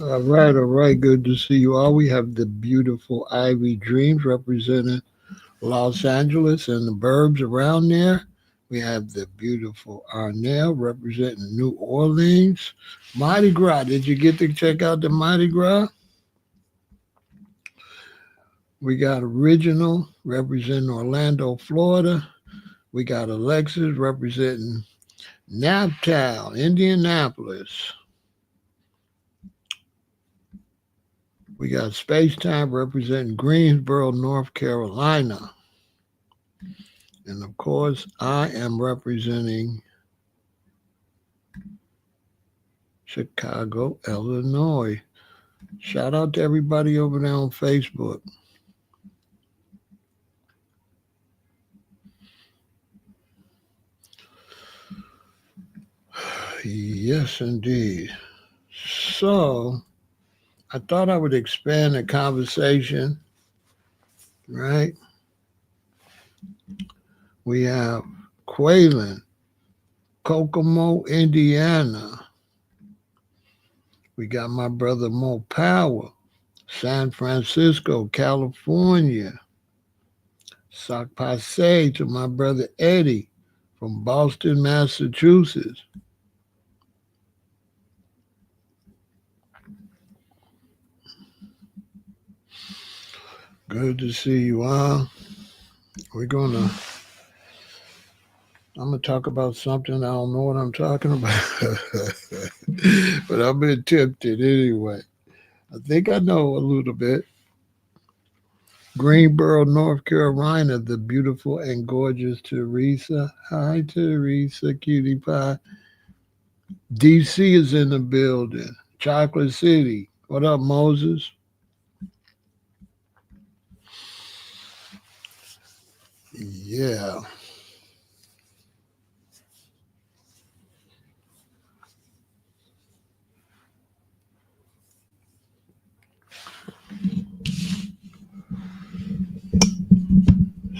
All right. Good to see you all. We have the beautiful Ivy Dreams representing Los Angeles and the burbs around there. We have the beautiful Arnell representing New Orleans. Mardi Gras. Did you get to check out the Mardi Gras? We got Original representing Orlando, Florida. We got Alexis representing Naptown, Indianapolis. We got Space Time representing Greensboro, North Carolina. And of course, I am representing Chicago, Illinois. Shout out to everybody over there on Facebook. Yes, indeed. So, I thought I would expand the conversation, right? We have Quaylen, Kokomo, Indiana. We got my brother Mo Power, San Francisco, California. Sac passe to my brother Eddie from Boston, Massachusetts. Good to see you all. We're gonna I'm gonna talk about something I don't know what I'm talking about. But I've been tempted anyway. I think I know a little bit. Greensboro, North Carolina, the beautiful and gorgeous Teresa. Hi, Teresa, cutie pie. DC is in the building. Chocolate City. What up, Moses? Yeah.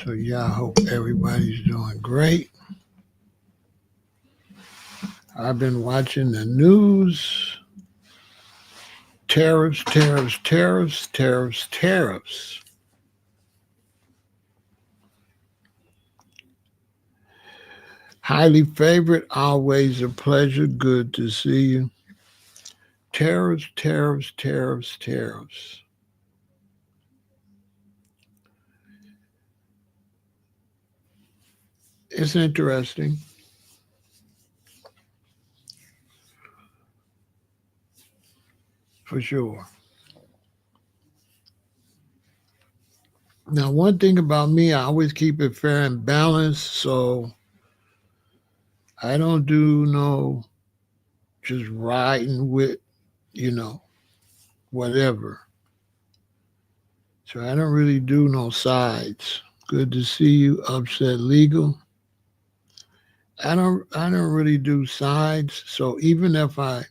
So, yeah, I hope everybody's doing great. I've been watching the news. Tariffs, tariffs, tariffs, tariffs, tariffs. Highly favorite, always a pleasure. Good to see you. Tariffs, tariffs, tariffs, tariffs. It's interesting. For sure. Now, one thing about me, I always keep it fair and balanced. So I don't do no just riding with, you know, whatever. So I don't really do no sides. Good to see you, Upset Legal. I don't really do sides. So even if for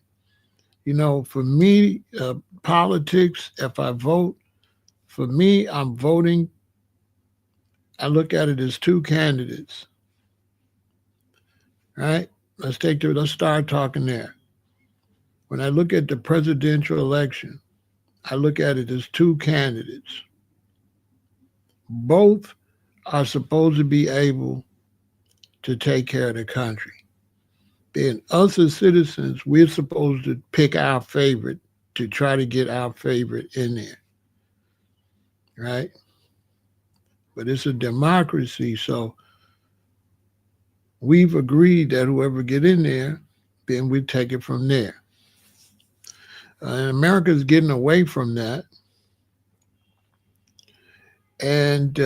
me, politics, if I vote, for me, I'm voting. I look at it as two candidates, right? Let's start talking there. When I look at the presidential election, I look at it as two candidates. Both are supposed to be able to take care of the country. Then us as citizens, we're supposed to pick our favorite to try to get our favorite in there, right? But it's a democracy, so we've agreed that whoever get in there, then we take it from there. And America's getting away from that, and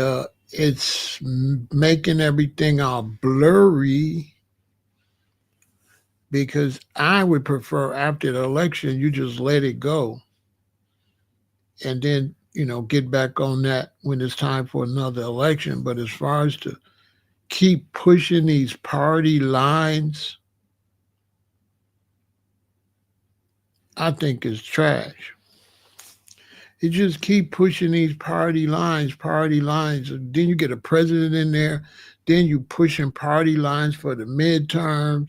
it's making everything all blurry because I would prefer after the election you just let it go and then get back on that when it's time for another election. But as far as to keep pushing these party lines, I think it's trash. You just keep pushing these party lines. Then you get a president in there. Then you pushing party lines for the midterms.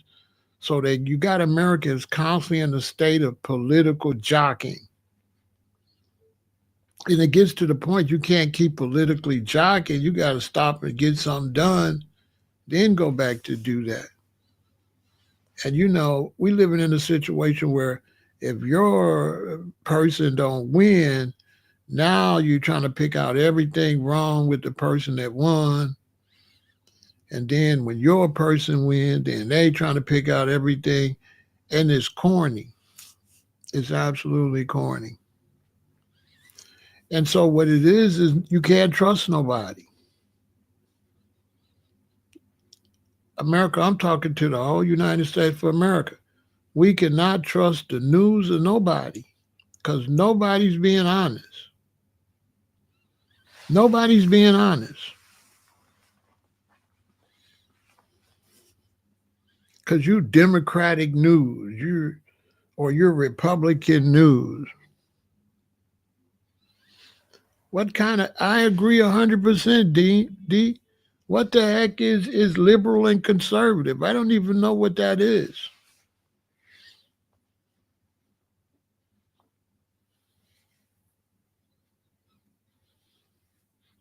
So that you got Americans constantly in a state of political jockeying. And it gets to the point you can't keep politically jockeying. You got to stop and get something done, then go back to do that. And we living in a situation where if your person don't win, now you're trying to pick out everything wrong with the person that won. And then when your person wins, then they trying to pick out everything. And it's corny. It's absolutely corny. And so what it is you can't trust nobody. America, I'm talking to the whole United States of America. We cannot trust the news of nobody because nobody's being honest. Nobody's being honest. Because you Democratic news, you're Republican news. What kind of? I agree 100%, D. What the heck is liberal and conservative? I don't even know what that is.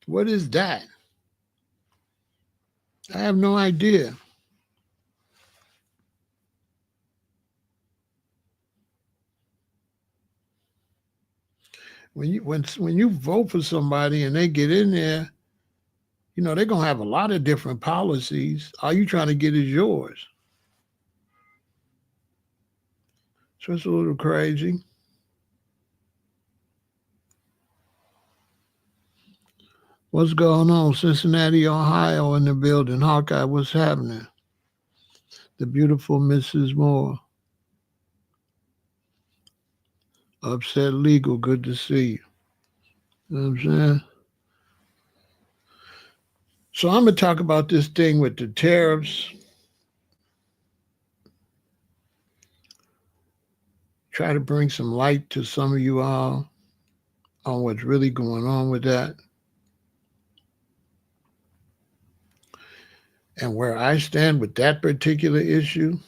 What is that? I have no idea. When you vote for somebody and they get in there, they're gonna have a lot of different policies. All you trying to get is yours. So it's a little crazy. What's going on? Cincinnati, Ohio in the building. Hawkeye, what's happening? The beautiful Mrs. Moore. Upset Legal, good to see you. You know what I'm saying? So I'm going to talk about this thing with the tariffs. Try to bring some light to some of you all on what's really going on with that. And where I stand with that particular issue.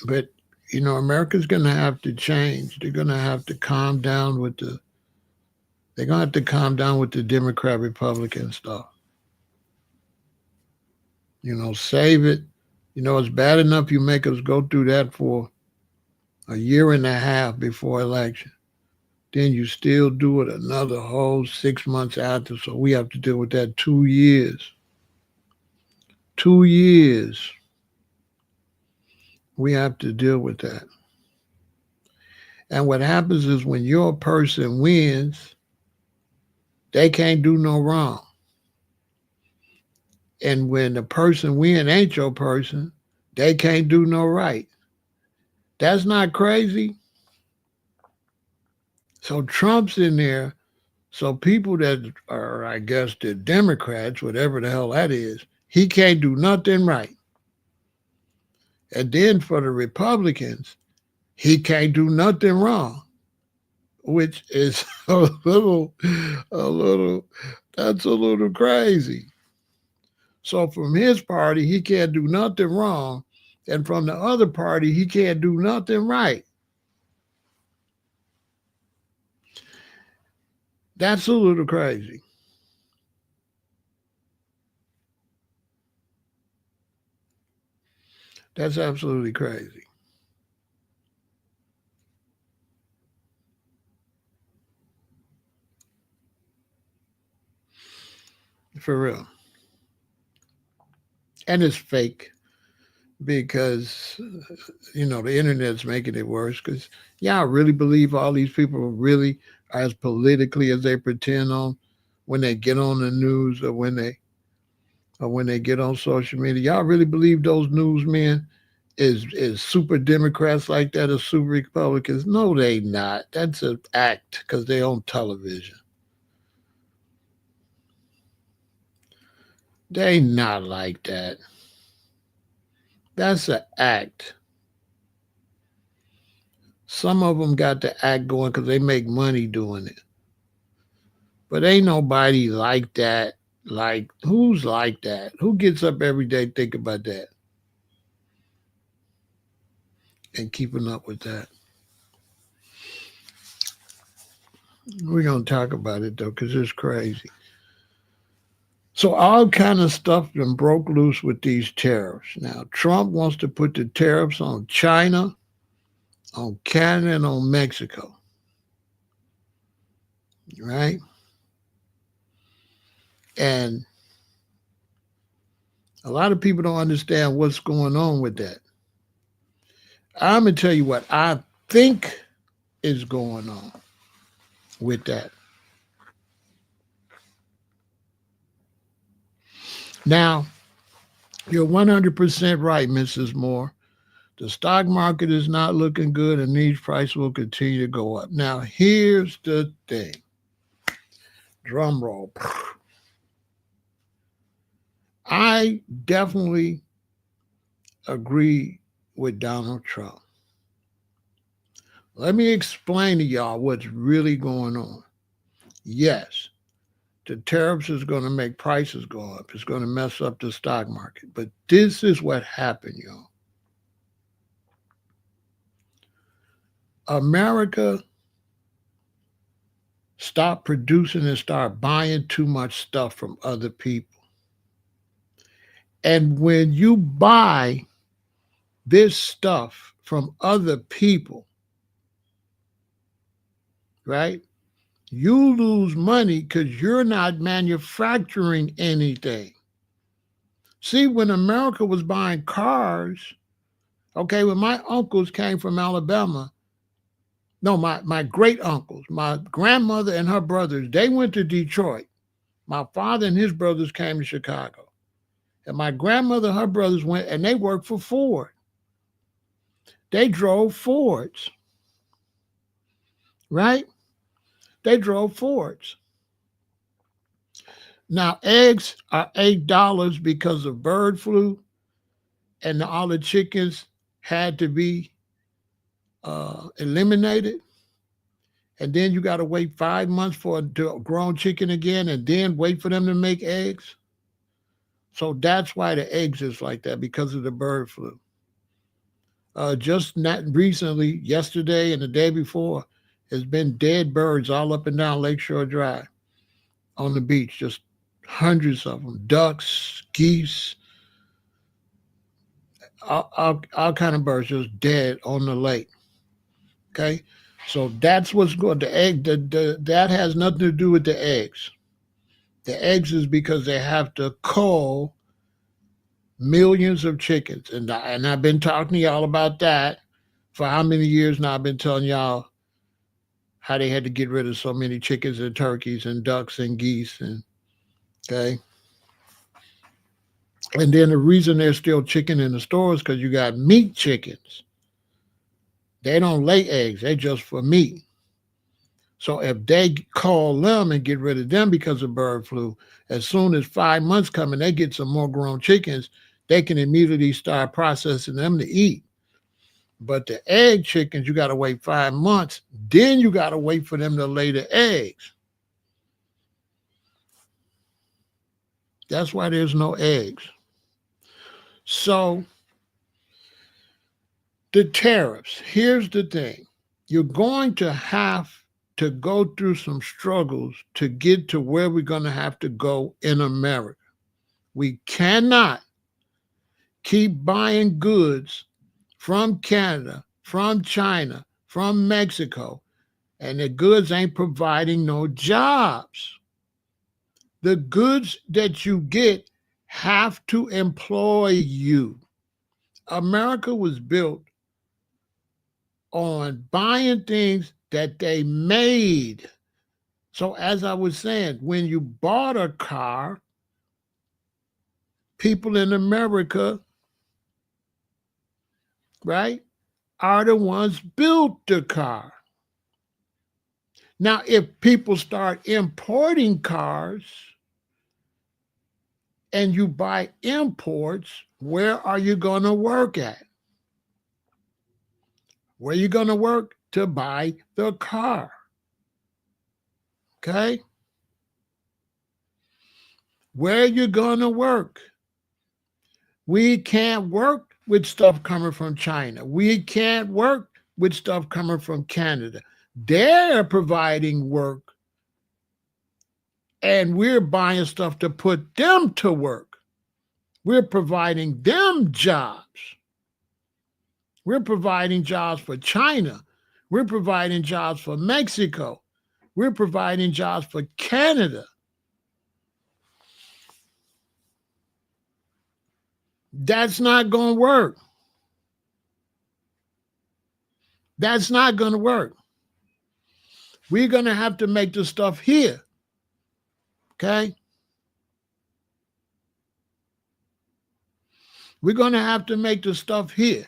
But, America's going to have to change. They're going to have to calm down with they're going to have to calm down with the Democrat Republican stuff. Save it. It's bad enough you make us go through that for a year and a half before election. Then you still do it another whole 6 months after. So we have to deal with that 2 years. 2 years. We have to deal with that. And what happens is when your person wins, they can't do no wrong. And when the person win ain't your person, they can't do no right. That's not crazy. So Trump's in there. So people that are, I guess, the Democrats, whatever the hell that is, he can't do nothing right. And then for the Republicans, he can't do nothing wrong, which is a little, that's a little crazy. So from his party, he can't do nothing wrong. And from the other party, he can't do nothing right. That's a little crazy. That's absolutely crazy. For real. And it's fake because, the internet's making it worse because y'all really believe all these people are really as politically as they pretend on when they get on the news or when they get on social media. Y'all really believe those newsmen is super Democrats like that or super Republicans? No, they not. That's an act because they're on television. They not like that. That's an act. Some of them got the act going because they make money doing it. But ain't nobody like that. Like, who's like that? Who gets up every day think about that and keeping up with that? We're gonna talk about it though, because it's crazy. So all kind of stuff been broke loose with these tariffs. Now Trump wants to put the tariffs on China, on Canada, and on Mexico, right? And a lot of people don't understand what's going on with that. I'm gonna tell you what I think is going on with that. Now, you're 100% right, Mrs. Moore. The stock market is not looking good and these prices will continue to go up. Now, here's the thing. Drum roll. I definitely agree with Donald Trump. Let me explain to y'all what's really going on. Yes, the tariffs is going to make prices go up. It's going to mess up the stock market. But this is what happened, y'all. America stopped producing and started buying too much stuff from other people. And when you buy this stuff from other people, right? You lose money because you're not manufacturing anything. See, when America was buying cars, okay, when my uncles came from Alabama, no, my great uncles, my grandmother and her brothers, they went to Detroit. My father and his brothers came to Chicago. And my grandmother and her brothers went and they worked for Ford. They drove Fords, right? They drove Fords. Now, eggs are $8 because of bird flu, and all the chickens had to be eliminated. And then you got to wait 5 months for a grown chicken again, and then wait for them to make eggs. So that's why the eggs is like that because of the bird flu. Just not recently, yesterday and the day before, there's been dead birds all up and down Lakeshore Drive on the beach, just hundreds of them, ducks, geese, all kind of birds just dead on the lake. Okay, so that's what's good. The egg, that has nothing to do with the eggs. The eggs is because they have to cull millions of chickens, and I've been talking to y'all about that for how many years now? I've been telling y'all how they had to get rid of so many chickens and turkeys and ducks and geese and okay. And then the reason there's still chicken in the stores because you got meat chickens. They don't lay eggs, they just for meat. So if they call them and get rid of them because of bird flu, as soon as 5 months come and they get some more grown chickens, they can immediately start processing them to eat. But the egg chickens, you got to wait 5 months. Then you got to wait for them to lay the eggs. That's why there's no eggs. So the tariffs, here's the thing. You're going to have to go through some struggles to get to where we're going to have to go in America. We cannot keep buying goods from Canada, from China, from Mexico, and the goods ain't providing no jobs. The goods that you get have to employ you. America was built on buying things that they made. So, as I was saying, when you bought a car, people in America, right, are the ones built the car. Now, if people start importing cars and you buy imports, where are you going to work at? Where are you going to work? To buy the car. Okay? Where are you going to work? We can't work with stuff coming from China. We can't work with stuff coming from Canada. They're providing work, and we're buying stuff to put them to work. We're providing them jobs. We're providing jobs for China. We're providing jobs for Mexico. We're providing jobs for Canada. That's not going to work. That's not going to work. We're going to have to make the stuff here. Okay? We're going to have to make the stuff here.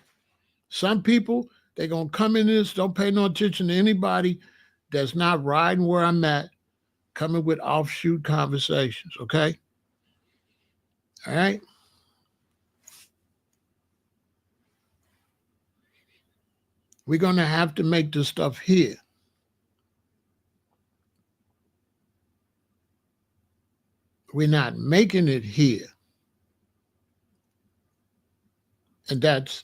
Some people, they're going to come in this, don't pay no attention to anybody that's not riding where I'm at, coming with offshoot conversations. Okay? All right? We're going to have to make the stuff here. We're not making it here. And that's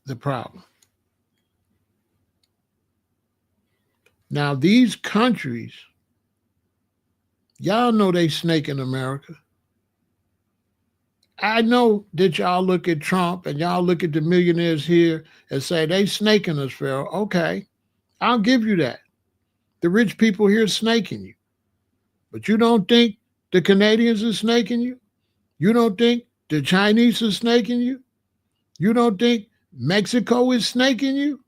the problem. Now, these countries, y'all know they snaking America. I know that y'all look at Trump and y'all look at the millionaires here and say they snaking us, Pharaoh. Okay, I'll give you that. The rich people here snaking you. But you don't think the Canadians are snaking you? You don't think the Chinese are snaking you? You don't think Mexico is snaking you?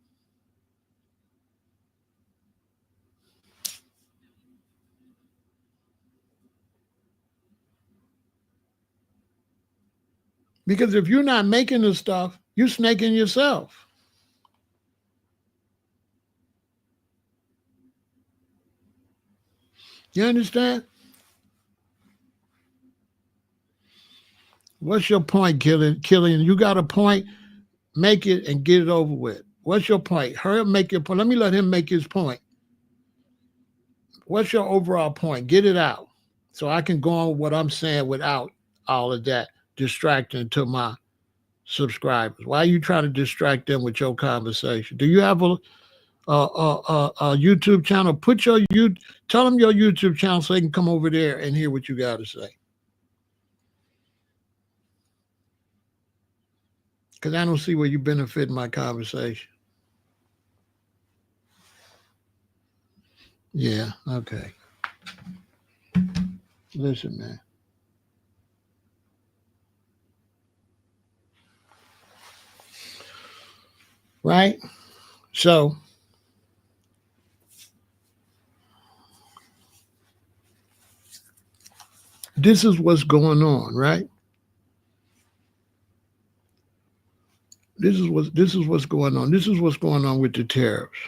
Because if you're not making the stuff, you're snaking yourself. You understand? What's your point, Killian? You got a point? Make it and get it over with. What's your point? Hurry up, make your point. Let me let him make his point. What's your overall point? Get it out so I can go on with what I'm saying without all of that distracting to my subscribers. Why are you trying to distract them with your conversation? Do you have a YouTube channel? Tell them your YouTube channel so they can come over there and hear what you got to say. Because I don't see where you benefit my conversation. Yeah, okay. Listen, man. Right? So, this is what's going on, right? This is what's going on. This is what's going on with the tariffs.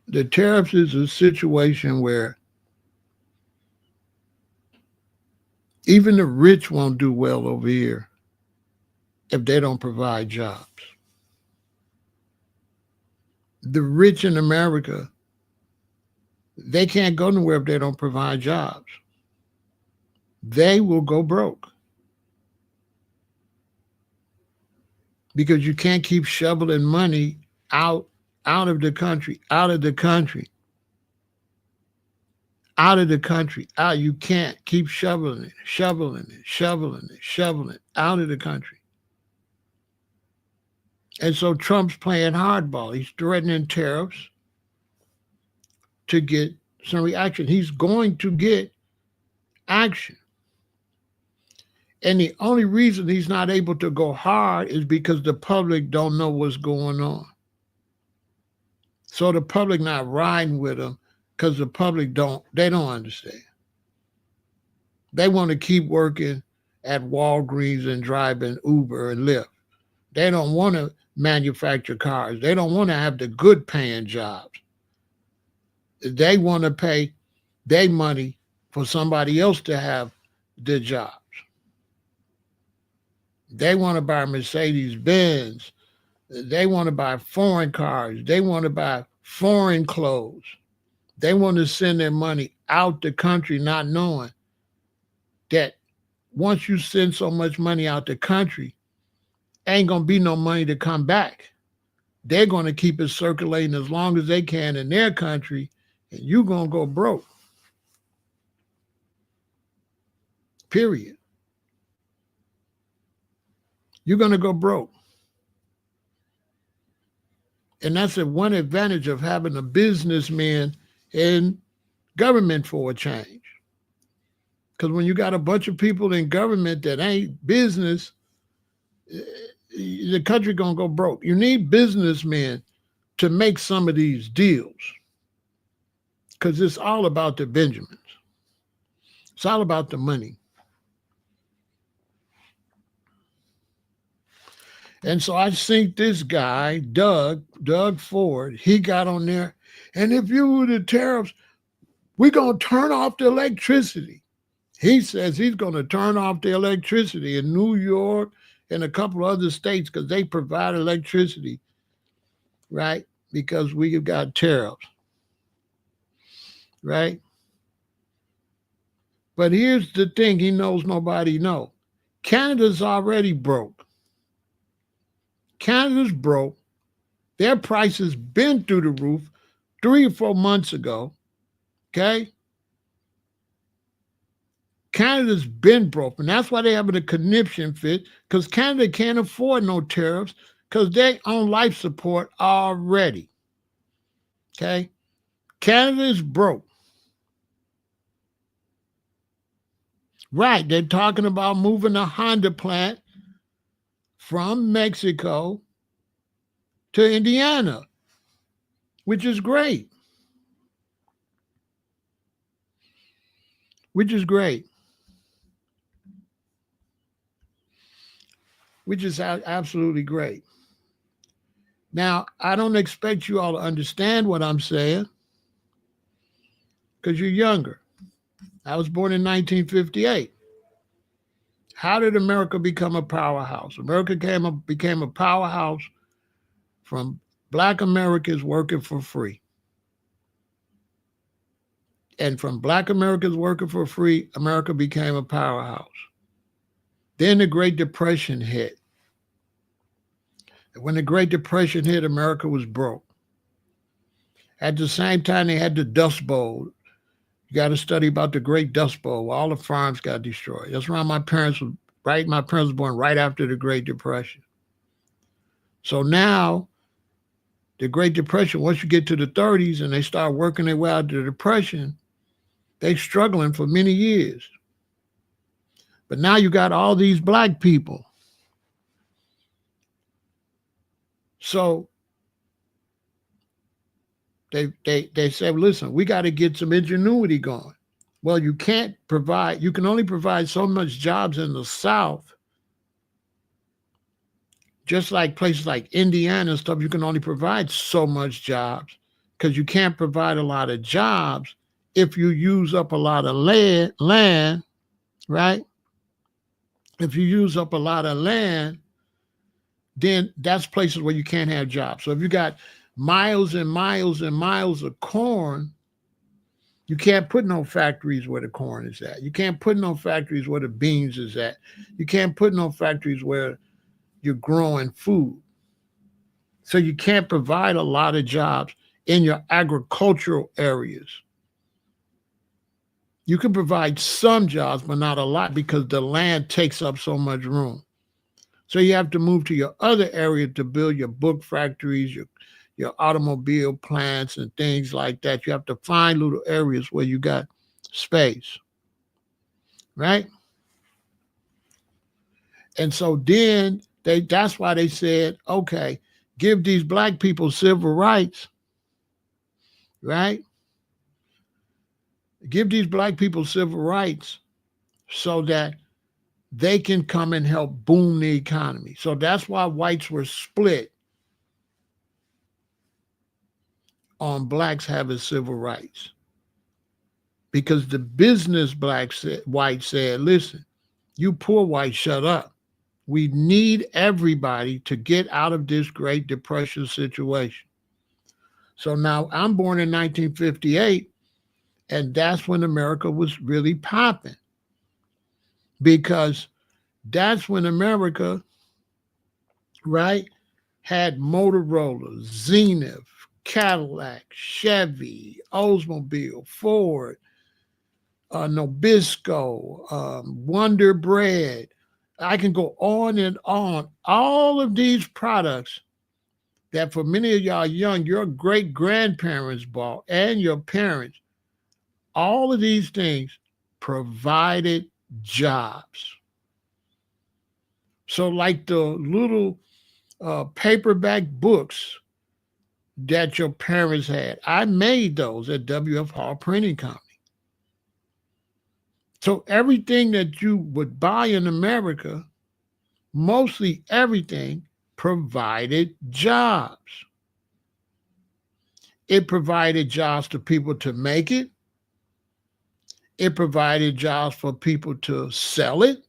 The tariffs is a situation where even the rich won't do well over here if they don't provide jobs. The rich in America, they can't go nowhere if they don't provide jobs. They will go broke. Because you can't keep shoveling money out of the country. You can't keep shoveling it out of the country. And so Trump's playing hardball. He's threatening tariffs to get some reaction. He's going to get action. And the only reason he's not able to go hard is because the public don't know what's going on. So the public not riding with him because the public don't understand. They want to keep working at Walgreens and driving Uber and Lyft. They don't want to manufacture cars. They don't want to have the good paying jobs. They want to pay their money for somebody else to have the jobs. They want to buy Mercedes Benz. They want to buy foreign cars. They want to buy foreign clothes. They want to send their money out the country not knowing that once you send so much money out the country, ain't going to be no money to come back. They're going to keep it circulating as long as they can in their country, and you're going to go broke. Period. You're going to go broke. And that's the one advantage of having a businessman in government for a change. Because when you got a bunch of people in government that ain't business, the country going to go broke. You need businessmen to make some of these deals. Because it's all about the Benjamins. It's all about the money. And so I think this guy, Doug Ford, he got on there. And if you were the tariffs, we're going to turn off the electricity. He says he's going to turn off the electricity in New York and a couple of other states because they provide electricity, right? Because we've got tariffs, right? But here's the thing he knows nobody knows. Canada's already broke. Canada's broke. Their prices been through the roof 3 or 4 months ago. Okay? Canada's been broke. And that's why they're having a conniption fit, because Canada can't afford no tariffs because they on life support already. Okay? Canada is broke. Right. They're talking about moving the Honda plant from Mexico to Indiana, which is great. Which is great. Which is absolutely great. Now, I don't expect you all to understand what I'm saying because you're younger. I was born in 1958. How did America become a powerhouse? America became a powerhouse from Black Americans working for free. And from Black Americans working for free, America became a powerhouse. Then the Great Depression hit. And when the Great Depression hit, America was broke. At the same time, they had the Dust Bowl. You got to study about the Great Dust Bowl, where all the farms got destroyed. That's around my parents were right. My parents were born right after the Great Depression. So now, the Great Depression, once you get to the 30s and they start working their way out of the Depression, they're struggling for many years. But now you got all these Black people. So they said, listen, we got to get some ingenuity going. Well, you can only provide so much jobs in the South. Just like places like Indiana and stuff, you can only provide so much jobs because you can't provide a lot of jobs if you use up a lot of land, right? If you use up a lot of land, then that's places where you can't have jobs. So if you got miles and miles and miles of corn, you can't put no factories where the corn is at. You can't put no factories where the beans is at. You can't put no factories where you're growing food. So you can't provide a lot of jobs in your agricultural areas. You can provide some jobs, but not a lot because the land takes up so much room. So you have to move to your other area to build your book factories, your automobile plants and things like that. You have to find little areas where you got space, right? And so then that's why they said, okay, give these Black people civil rights, right? Give these Black people civil rights so that they can come and help boom the economy. So that's why whites were split on Blacks having civil rights. Because the business whites said, listen, you poor whites, shut up. We need everybody to get out of this Great Depression situation. So now I'm born in 1958, and that's when America was really popping. because that's when America, right, had Motorola, Zenith, Cadillac, Chevy, Oldsmobile, Ford, Nabisco, Wonder Bread. I can go on and on. All of these products that for many of y'all young, your great grandparents bought and your parents, all of these things provided jobs. So, like the little paperback books that your parents had, I made those at W.F. Hall Printing Company. So, everything that you would buy in America, mostly everything, provided jobs. It provided jobs to people to make it. It provided jobs for people to sell it.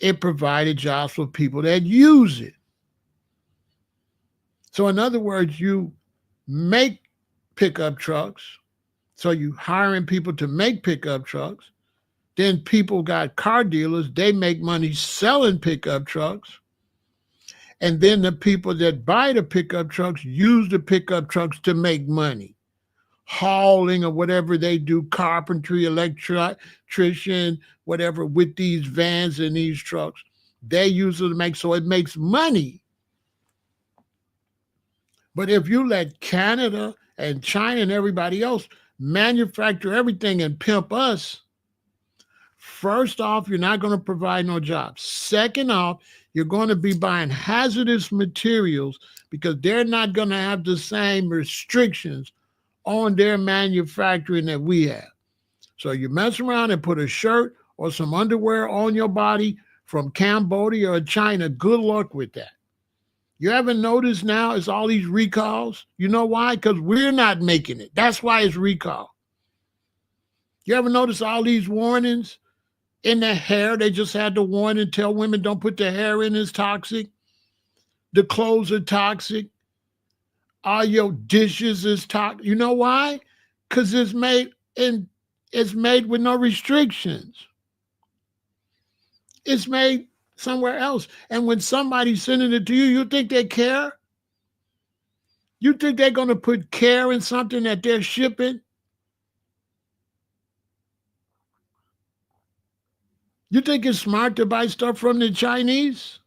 It provided jobs for people that use it. So, in other words, you make pickup trucks. So, you hiring people to make pickup trucks. Then people got car dealers. They make money selling pickup trucks. And then the people that buy the pickup trucks use the pickup trucks to make money. Hauling or whatever they do, carpentry, electrician, whatever, with these vans and these trucks. They use it to make, so it makes money. But if you let Canada and China and everybody else manufacture everything and pimp us, first off, you're not going to provide no jobs. Second off, you're going to be buying hazardous materials because they're not going to have the same restrictions on their manufacturing that we have. So you mess around and put a shirt or some underwear on your body from Cambodia or China, good luck with that. You haven't noticed now it's all these recalls? You know why? Because we're not making it. That's why it's recall. You ever notice all these warnings in the hair? They just had to warn and tell women don't put their hair in, it's toxic. The clothes are toxic. All your dishes is toxic. You know why? Because it's made with no restrictions. It's made somewhere else. And when somebody's sending it to you, you think they care? You think they're going to put care in something that they're shipping? You think it's smart to buy stuff from the Chinese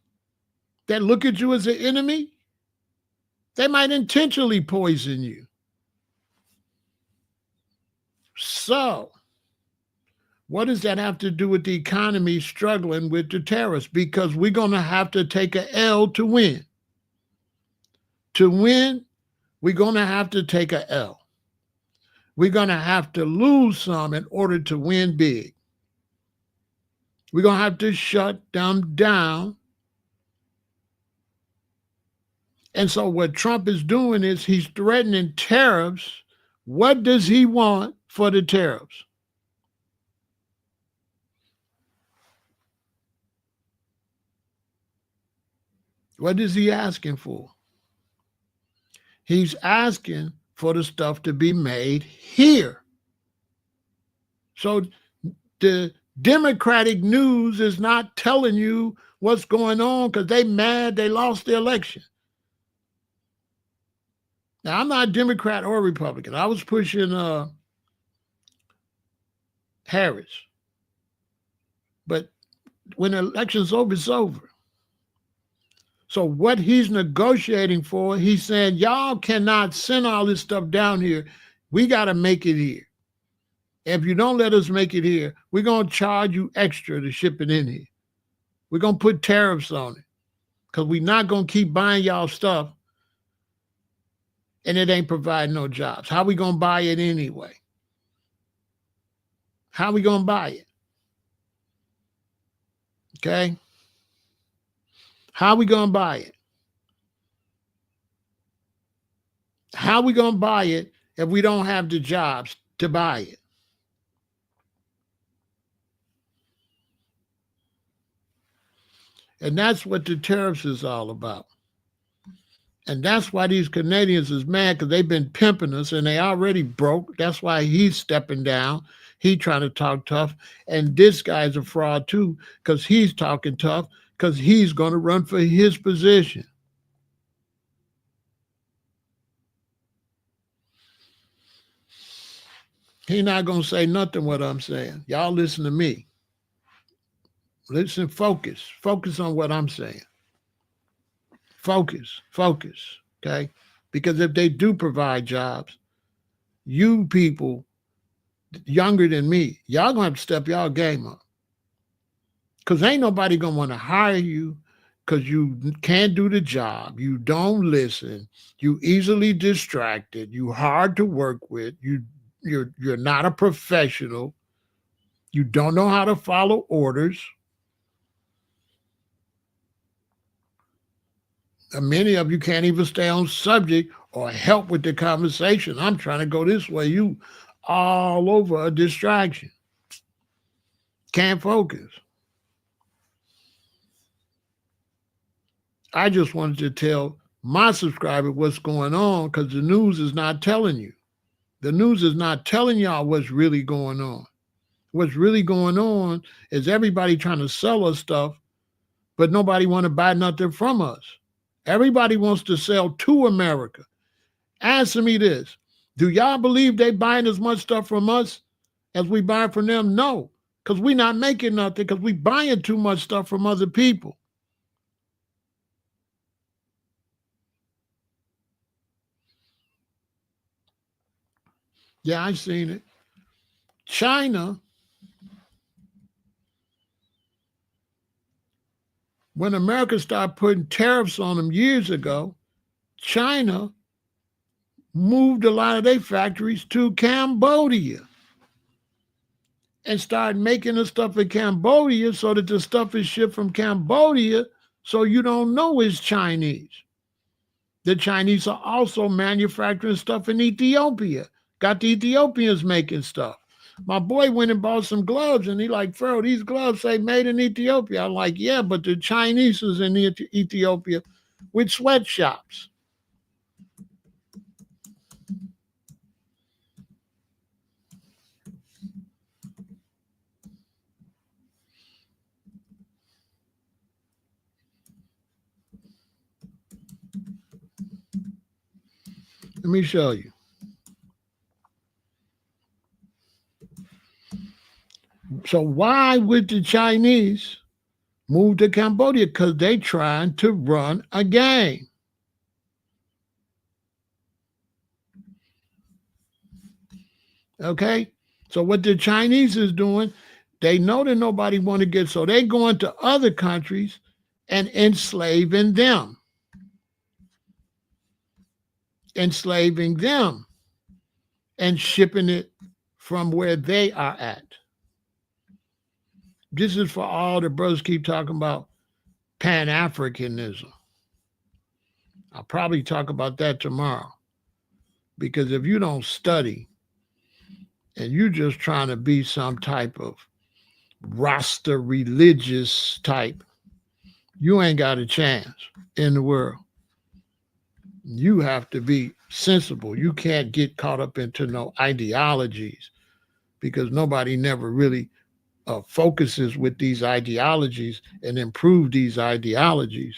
that look at you as an enemy? They might intentionally poison you. So, what does that have to do with the economy struggling with the tariffs? Because we're going to have to take an L to win. To win, we're going to have to take an L. We're going to have to lose some in order to win big. We're going to have to shut them down. And so what Trump is doing is he's threatening tariffs. What does he want for the tariffs? What is he asking for? He's asking for the stuff to be made here. So the Democratic news is not telling you what's going on because they mad they lost the election. Now, I'm not Democrat or Republican. I was pushing Harris. But when the election's over, it's over. So what he's negotiating for, he's saying, y'all cannot send all this stuff down here. We got to make it here. If you don't let us make it here, we're going to charge you extra to ship it in here. We're going to put tariffs on it because we're not going to keep buying y'all stuff and it ain't providing no jobs. How we going to buy it anyway? How we going to buy it? Okay? How we going to buy it? How we going to buy it if we don't have the jobs to buy it? And that's what the tariffs is all about. And that's why these Canadians is mad because they've been pimping us and they already broke. That's why he's stepping down. He trying to talk tough, and this guy's a fraud too, because he's talking tough, because he's going to run for his position. He not going to say nothing what I'm saying. Y'all listen to me. Listen, focus on what I'm saying. Focus, okay? Because if they do provide jobs, you people younger than me, y'all gonna have to step y'all game up. Because ain't nobody gonna want to hire you because you can't do the job. You don't listen. You easily distracted. You hard to work with. You're not a professional. You don't know how to follow orders. And many of you can't even stay on subject or help with the conversation. I'm trying to go this way. You all over a distraction. Can't focus. I just wanted to tell my subscriber what's going on because the news is not telling you. The news is not telling y'all what's really going on. What's really going on is everybody trying to sell us stuff, but nobody want to buy nothing from us. Everybody wants to sell to America. Answer me this. Do y'all believe they buying as much stuff from us as we buy from them? No, because we not making nothing because we buying too much stuff from other people. Yeah, I seen it. China, when America started putting tariffs on them years ago, China moved a lot of their factories to Cambodia and started making the stuff in Cambodia so that the stuff is shipped from Cambodia so you don't know it's Chinese. The Chinese are also manufacturing stuff in Ethiopia. Got the Ethiopians making stuff. My boy went and bought some gloves and he like, Pharaoh, these gloves say made in Ethiopia. I'm like, yeah, but the Chinese is in Ethiopia with sweatshops. Let me show you. So why would the Chinese move to Cambodia? Because they trying to run a game. Okay? So what the Chinese is doing, they know that nobody want to get, so they going to other countries and enslaving them. Enslaving them and shipping it from where they are at. This is for all the brothers keep talking about Pan-Africanism. I'll probably talk about that tomorrow. Because if you don't study and you're just trying to be some type of Rasta religious type, you ain't got a chance in the world. You have to be sensible. You can't get caught up into no ideologies because nobody never really focuses with these ideologies and improve these ideologies.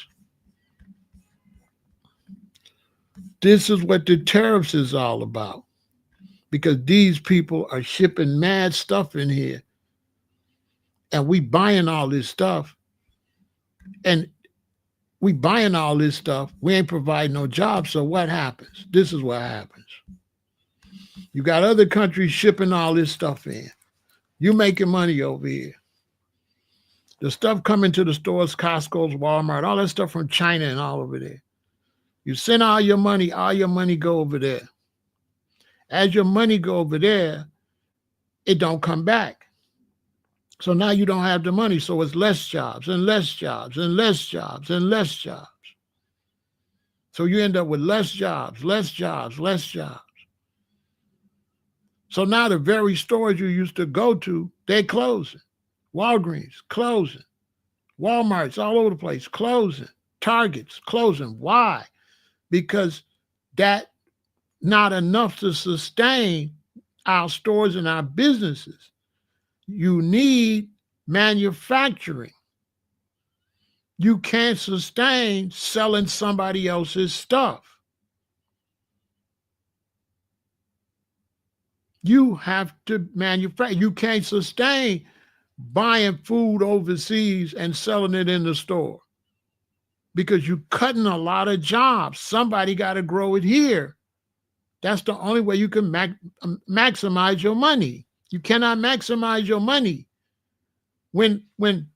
This is what the tariffs is all about because these people are shipping mad stuff in here and we buying all this stuff and we buying all this stuff. We ain't providing no jobs. So what happens? This is what happens. You got other countries shipping all this stuff in. You making money over here. The stuff coming to the stores, Costco's, Walmart, all that stuff from China and all over there. You send all your money go over there. As your money go over there, it don't come back. So now you don't have the money. So it's less jobs and less jobs and less jobs and less jobs. So you end up with less jobs, less jobs, less jobs. So now the very stores you used to go to, they're closing. Walgreens, closing. Walmart's all over the place, closing. Target's closing. Why? Because that not enough to sustain our stores and our businesses. You need manufacturing. You can't sustain selling somebody else's stuff. You have to manufacture. You can't sustain buying food overseas and selling it in the store because you're cutting a lot of jobs. Somebody got to grow it here. That's the only way you can maximize your money. You cannot maximize your money when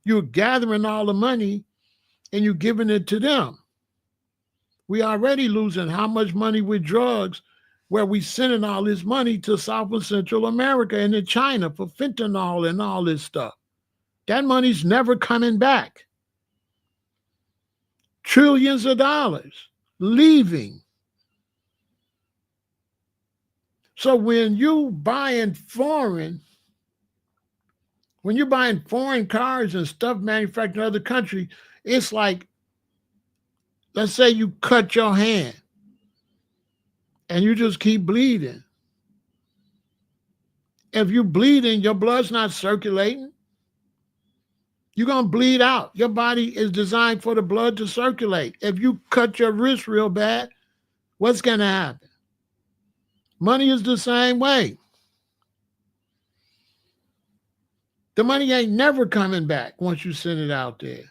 you're gathering all the money and you're giving it to them. We already losing how much money with drugs, where we sending all this money to South and Central America and to China for fentanyl and all this stuff. That money's never coming back. Trillions of dollars leaving. So when you're buying foreign cars and stuff manufactured in other countries, it's like, let's say you cut your hand and you just keep bleeding. If you're bleeding, your blood's not circulating. You're going to bleed out. Your body is designed for the blood to circulate. If you cut your wrist real bad, what's going to happen? Money is the same way. The money ain't never coming back once you send it out there.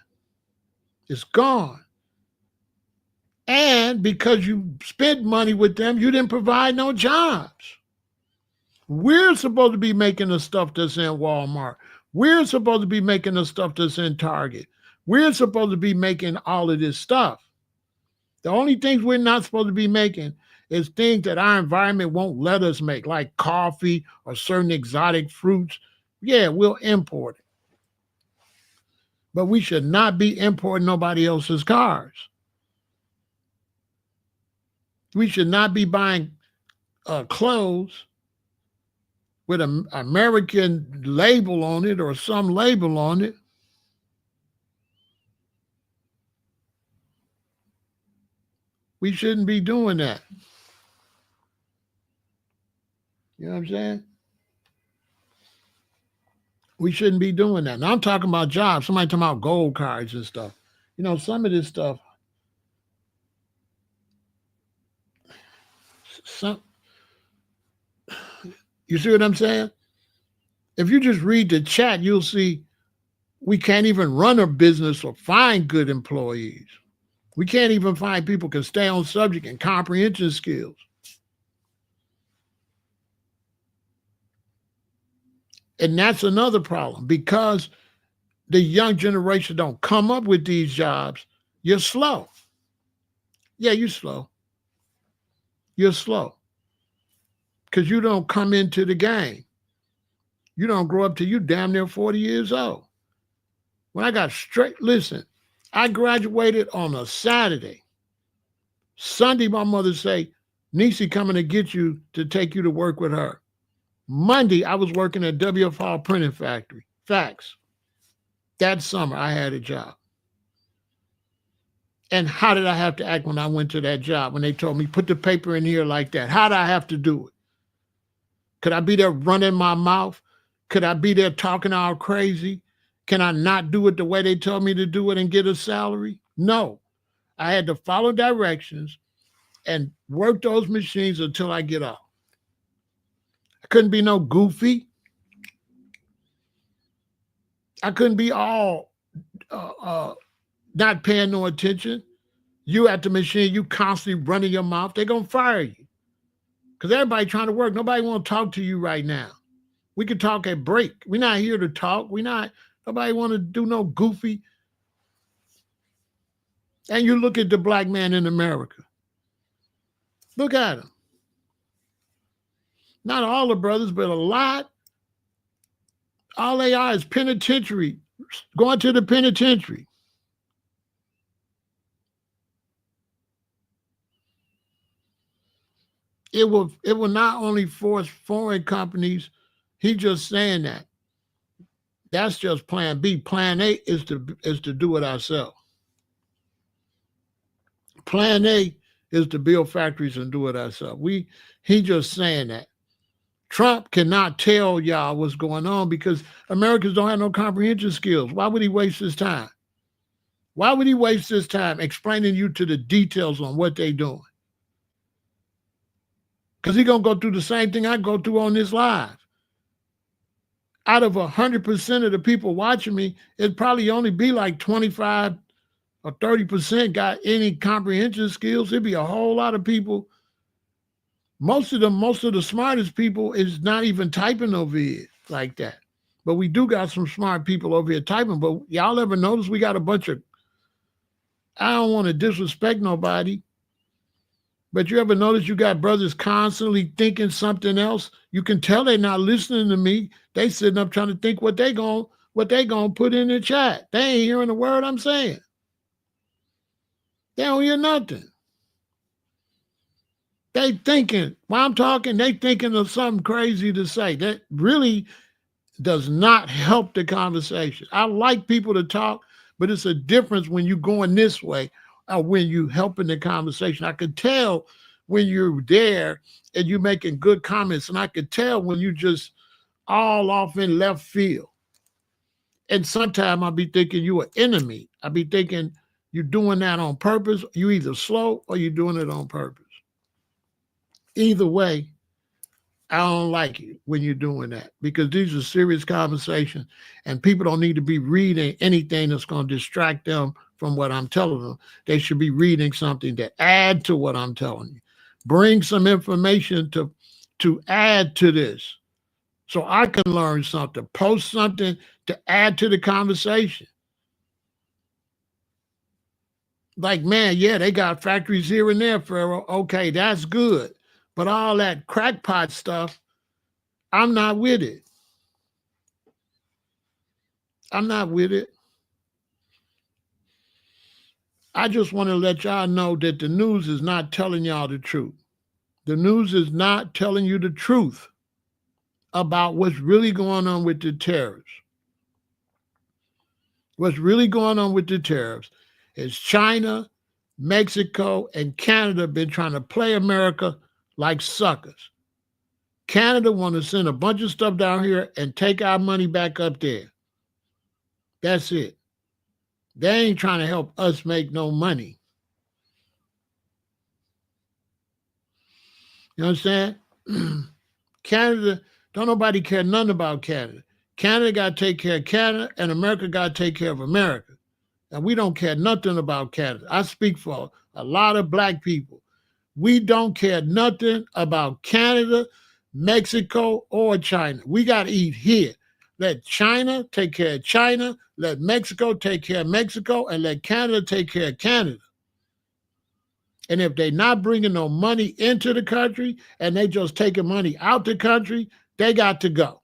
It's gone. And because you spent money with them, you didn't provide no jobs. We're supposed to be making the stuff that's in Walmart. We're supposed to be making the stuff that's in Target. We're supposed to be making all of this stuff. The only things we're not supposed to be making is things that our environment won't let us make, like coffee or certain exotic fruits. Yeah, we'll import it. But we should not be importing nobody else's cars. We should not be buying clothes with an American label on it or some label on it. We shouldn't be doing that. You know what I'm saying? We shouldn't be doing that. Now I'm talking about jobs. Somebody talking about gold cards and stuff. You know, some of this stuff, you see what I'm saying? If you just read the chat, you'll see we can't even run a business or find good employees. We can't even find people who can stay on subject and comprehension skills. And that's another problem, because the young generation don't come up with these jobs. You're slow. Yeah, you're slow. You're slow because you don't come into the game. You don't grow up till you damn near 40 years old. When I got straight, listen, I graduated on a Saturday. Sunday, my mother say, Niecy coming to get you to take you to work with her. Monday, I was working at WFR Printing Factory. Facts. That summer, I had a job. And how did I have to act when I went to that job? When they told me, put the paper in here like that. How did I have to do it? Could I be there running my mouth? Could I be there talking all crazy? Can I not do it the way they told me to do it and get a salary? No. I had to follow directions and work those machines until I get off. I couldn't be no goofy. I couldn't be all not paying no attention. You at the machine, you constantly running your mouth, they're going to fire you. Because everybody trying to work. Nobody want to talk to you right now. We can talk at break. We're not here to talk. Nobody want to do no goofy. And you look at the black man in America. Look at him. Not all the brothers, but a lot. All they are is penitentiary, going to the penitentiary. It will not only force foreign companies. He's just saying that. That's just plan B. Plan A is to do it ourselves. Plan A is to build factories and do it ourselves. He just saying that. Trump cannot tell y'all what's going on because Americans don't have no comprehension skills. Why would he waste his time? Why would he waste his time explaining you to the details on what they're doing? Because he's going to go through the same thing I go through on this live. Out of 100% of the people watching me, it'd probably only be like 25 or 30% got any comprehension skills. It'd be a whole lot of people. Most of the smartest people is not even typing over here like that. But we do got some smart people over here typing. But y'all ever notice we got a bunch of, I don't want to disrespect nobody, but you ever notice you got brothers constantly thinking something else? You can tell they're not listening to me. They sitting up trying to think what they gonna put in the chat. They ain't hearing a word I'm saying. They don't hear nothing. They thinking, while I'm talking, they thinking of something crazy to say. That really does not help the conversation. I like people to talk, but it's a difference when you're going this way or when you helping the conversation. I could tell when you're there and you're making good comments, and I could tell when you just all off in left field. And sometimes I'll be thinking you an enemy. I'll be thinking you're doing that on purpose. You either slow or you're doing it on purpose. Either way, I don't like it when you're doing that because these are serious conversations and people don't need to be reading anything that's going to distract them from what I'm telling them. They should be reading something that add to what I'm telling you. Bring some information to add to this so I can learn something. Post something to add to the conversation. Like, man, yeah, they got factories here and there, Pharaoh. Okay, that's good. But all that crackpot stuff, I'm not with it. I'm not with it. I just want to let y'all know that the news is not telling y'all the truth. The news is not telling you the truth about what's really going on with the tariffs. What's really going on with the tariffs is China, Mexico, and Canada been trying to play America like suckers. Canada want to send a bunch of stuff down here and take our money back up there. That's it. They ain't trying to help us make no money. You understand? Canada, don't nobody care nothing about Canada. Canada got to take care of Canada, and America got to take care of America. And we don't care nothing about Canada. I speak for a lot of black people. We don't care nothing about Canada, Mexico, or China. We got to eat here. Let China take care of China, let Mexico take care of Mexico, and let Canada take care of Canada. And if they're not bringing no money into the country and they just taking money out the country, they got to go.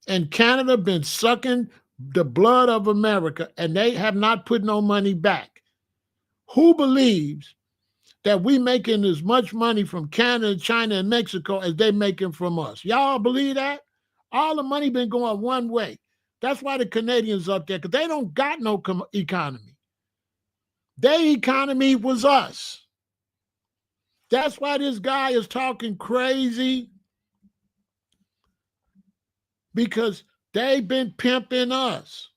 And Canada been sucking the blood of America, and they have not put no money back. Who believes that we making as much money from Canada, China, and Mexico as they making from us? Y'all believe that? All the money been going one way. That's why the Canadians up there, because they don't got no economy. Their economy was us. That's why this guy is talking crazy, because they've been pimping us.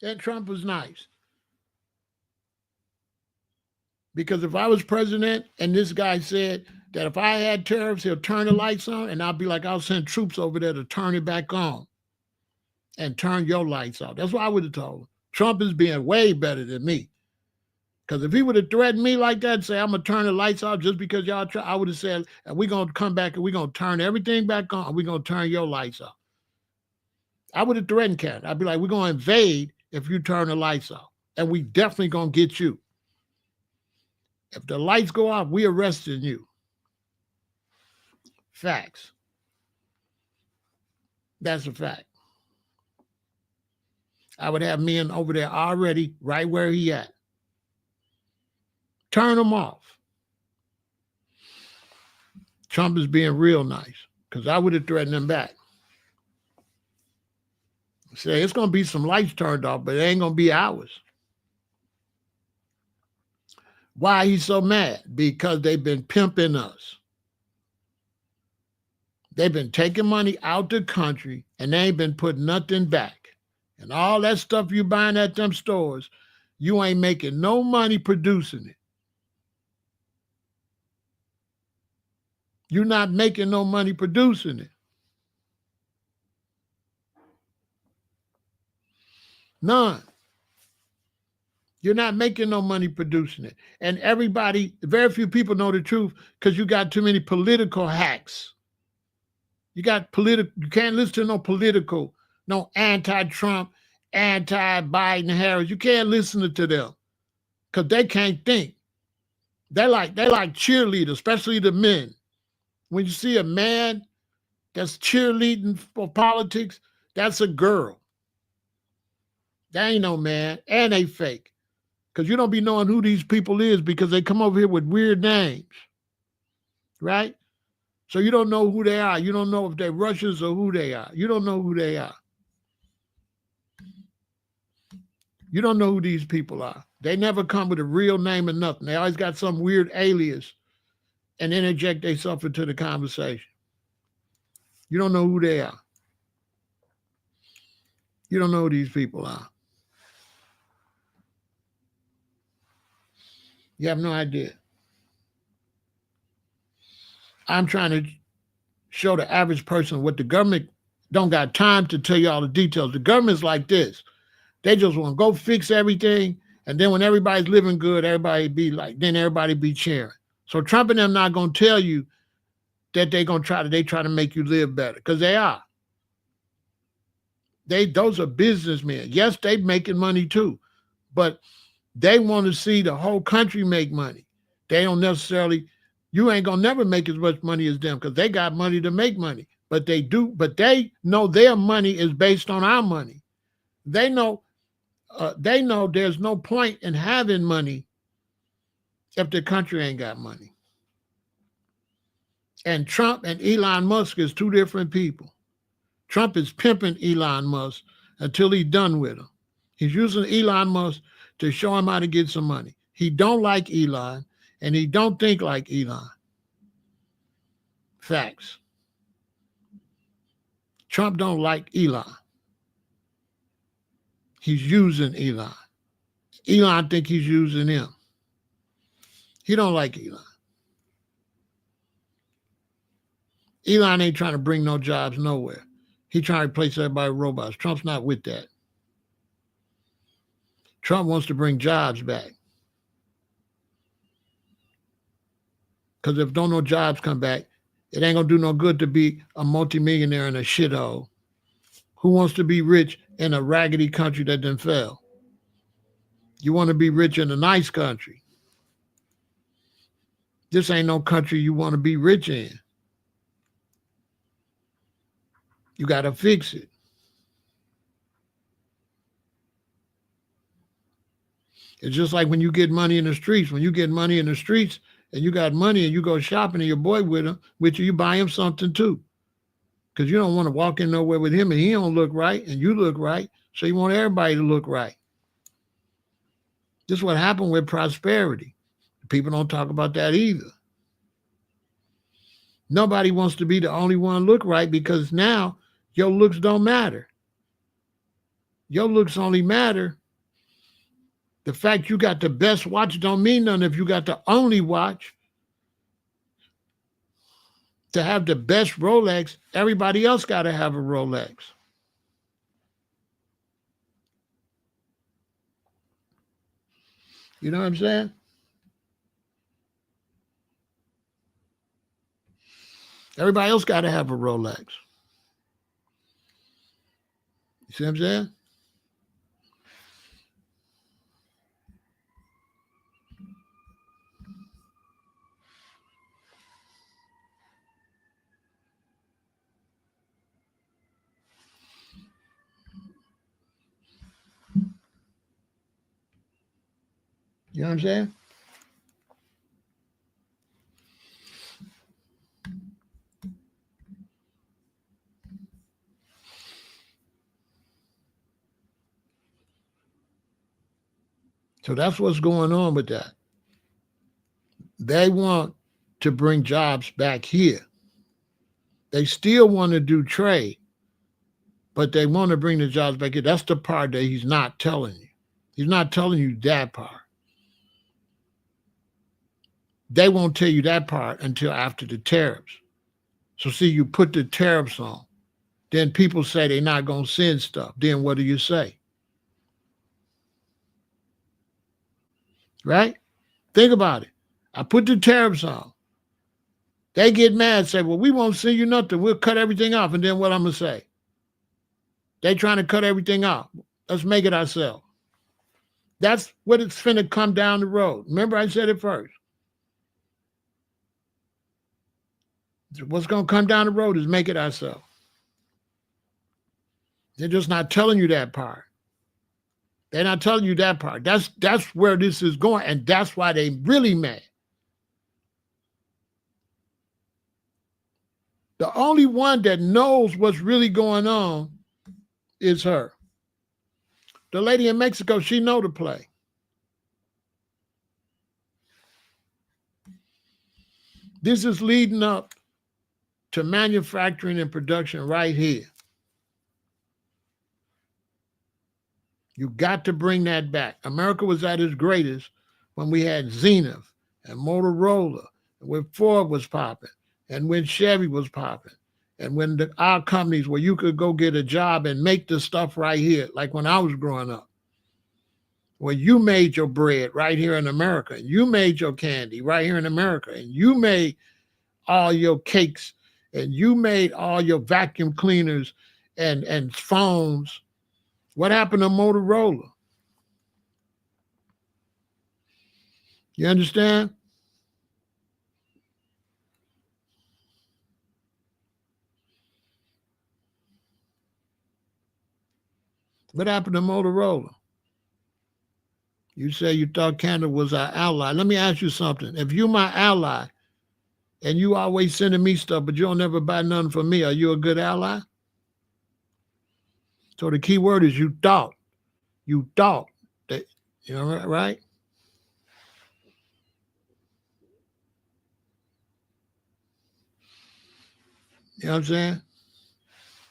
And Trump was nice. Because if I was president and this guy said that if I had tariffs, he'll turn the lights on, and I'll be like, I'll send troops over there to turn it back on and turn your lights off. That's what I would have told him. Trump is being way better than me. Because if he would have threatened me like that and say, I'm going to turn the lights off just because y'all try, I would have said, and we're going to come back and we're going to turn everything back on, and we're going to turn your lights off. I would have threatened Canada. I'd be like, we're going to invade if you turn the lights off. And we definitely going to get you. If the lights go off, we arresting you. Facts. That's a fact. I would have men over there already right where he at. Turn them off. Trump is being real nice, because I would have threatened him back. Say, it's going to be some lights turned off, but it ain't going to be ours. Why he's so mad? Because they've been pimping us. They've been taking money out the country and they ain't been putting nothing back. And all that stuff you buying at them stores, you ain't making no money producing it. You're not making no money producing it. None. You're not making no money producing it. And everybody, very few people know the truth because you got too many political hacks. You can't listen to no political, no anti-Trump, anti-Biden, Harris. You can't listen to them because they can't think. They like cheerleaders, especially the men. When you see a man that's cheerleading for politics, that's a girl. That ain't no man, and they fake. Because you don't be knowing who these people is because they come over here with weird names, right? So you don't know who they are. You don't know if they're Russians or who they are. You don't know who they are. You don't know who these people are. They never come with a real name or nothing. They always got some weird alias and interject themselves into the conversation. You don't know who they are. You don't know who these people are. You have no idea. I'm trying to show the average person what the government don't got time to tell you all the details. The government's like this. They just want to go fix everything. And then when everybody's living good, everybody be cheering. So Trump and them not going to tell you that they try to make you live better because they are. Those are businessmen. Yes, they making money too, but they want to see the whole country make money. They don't necessarily, you ain't going to never make as much money as them because they got money to make money. But they know their money is based on our money. They know there's no point in having money if the country ain't got money. And Trump and Elon Musk is two different people. Trump is pimping Elon Musk until he's done with him. He's using Elon Musk to show him how to get some money. He don't like Elon, and he don't think like Elon. Facts. Trump don't like Elon. He's using Elon. Elon think he's using him. He don't like Elon. Elon ain't trying to bring no jobs nowhere. He trying to replace everybody with robots. Trump's not with that. Trump wants to bring jobs back. Because if no jobs come back, it ain't going to do no good to be a multimillionaire in a shithole. Who wants to be rich in a raggedy country that done fell? You want to be rich in a nice country. This ain't no country you want to be rich in. You got to fix it. It's just like when you get money in the streets. When you get money in the streets and you got money and you go shopping and your boy with you, you buy him something too. Because you don't want to walk in nowhere with him and he don't look right and you look right. So you want everybody to look right. This is what happened with prosperity. People don't talk about that either. Nobody wants to be the only one look right because now your looks don't matter. Your looks only matter. The fact you got the best watch don't mean nothing if you got the only watch. To have the best Rolex, everybody else got to have a Rolex. You know what I'm saying? Everybody else got to have a Rolex. You see what I'm saying? You know what I'm saying? So that's what's going on with that. They want to bring jobs back here. They still want to do trade, but they want to bring the jobs back here. That's the part that he's not telling you. He's not telling you that part. They won't tell you that part until after the tariffs. So see, you put the tariffs on. Then people say they're not going to send stuff. Then what do you say? Right? Think about it. I put the tariffs on. They get mad, say, well, we won't send you nothing. We'll cut everything off. And then what I'm going to say? They trying to cut everything off. Let's make it ourselves. That's what it's finna come down the road. Remember I said it first. What's going to come down the road is make it ourselves. They're just not telling you that part. They're not telling you that part. That's where this is going, and that's why they really mad. The only one that knows what's really going on is her. The lady in Mexico, she know the play. This is leading up to manufacturing and production right here. You got to bring that back. America was at its greatest when we had Zenith and Motorola, and when Ford was popping, and when Chevy was popping, and when our companies where you could go get a job and make the stuff right here, like when I was growing up, where you made your bread right here in America, and you made your candy right here in America, and you made all your cakes, and you made all your vacuum cleaners and phones. What happened to Motorola? You understand? What happened to Motorola? You say you thought Canada was our ally. Let me ask you something. If you're my ally and you always sending me stuff, but you don't never buy nothing from me, are you a good ally? So the key word is you thought. You thought that, you know, right? You know what I'm saying?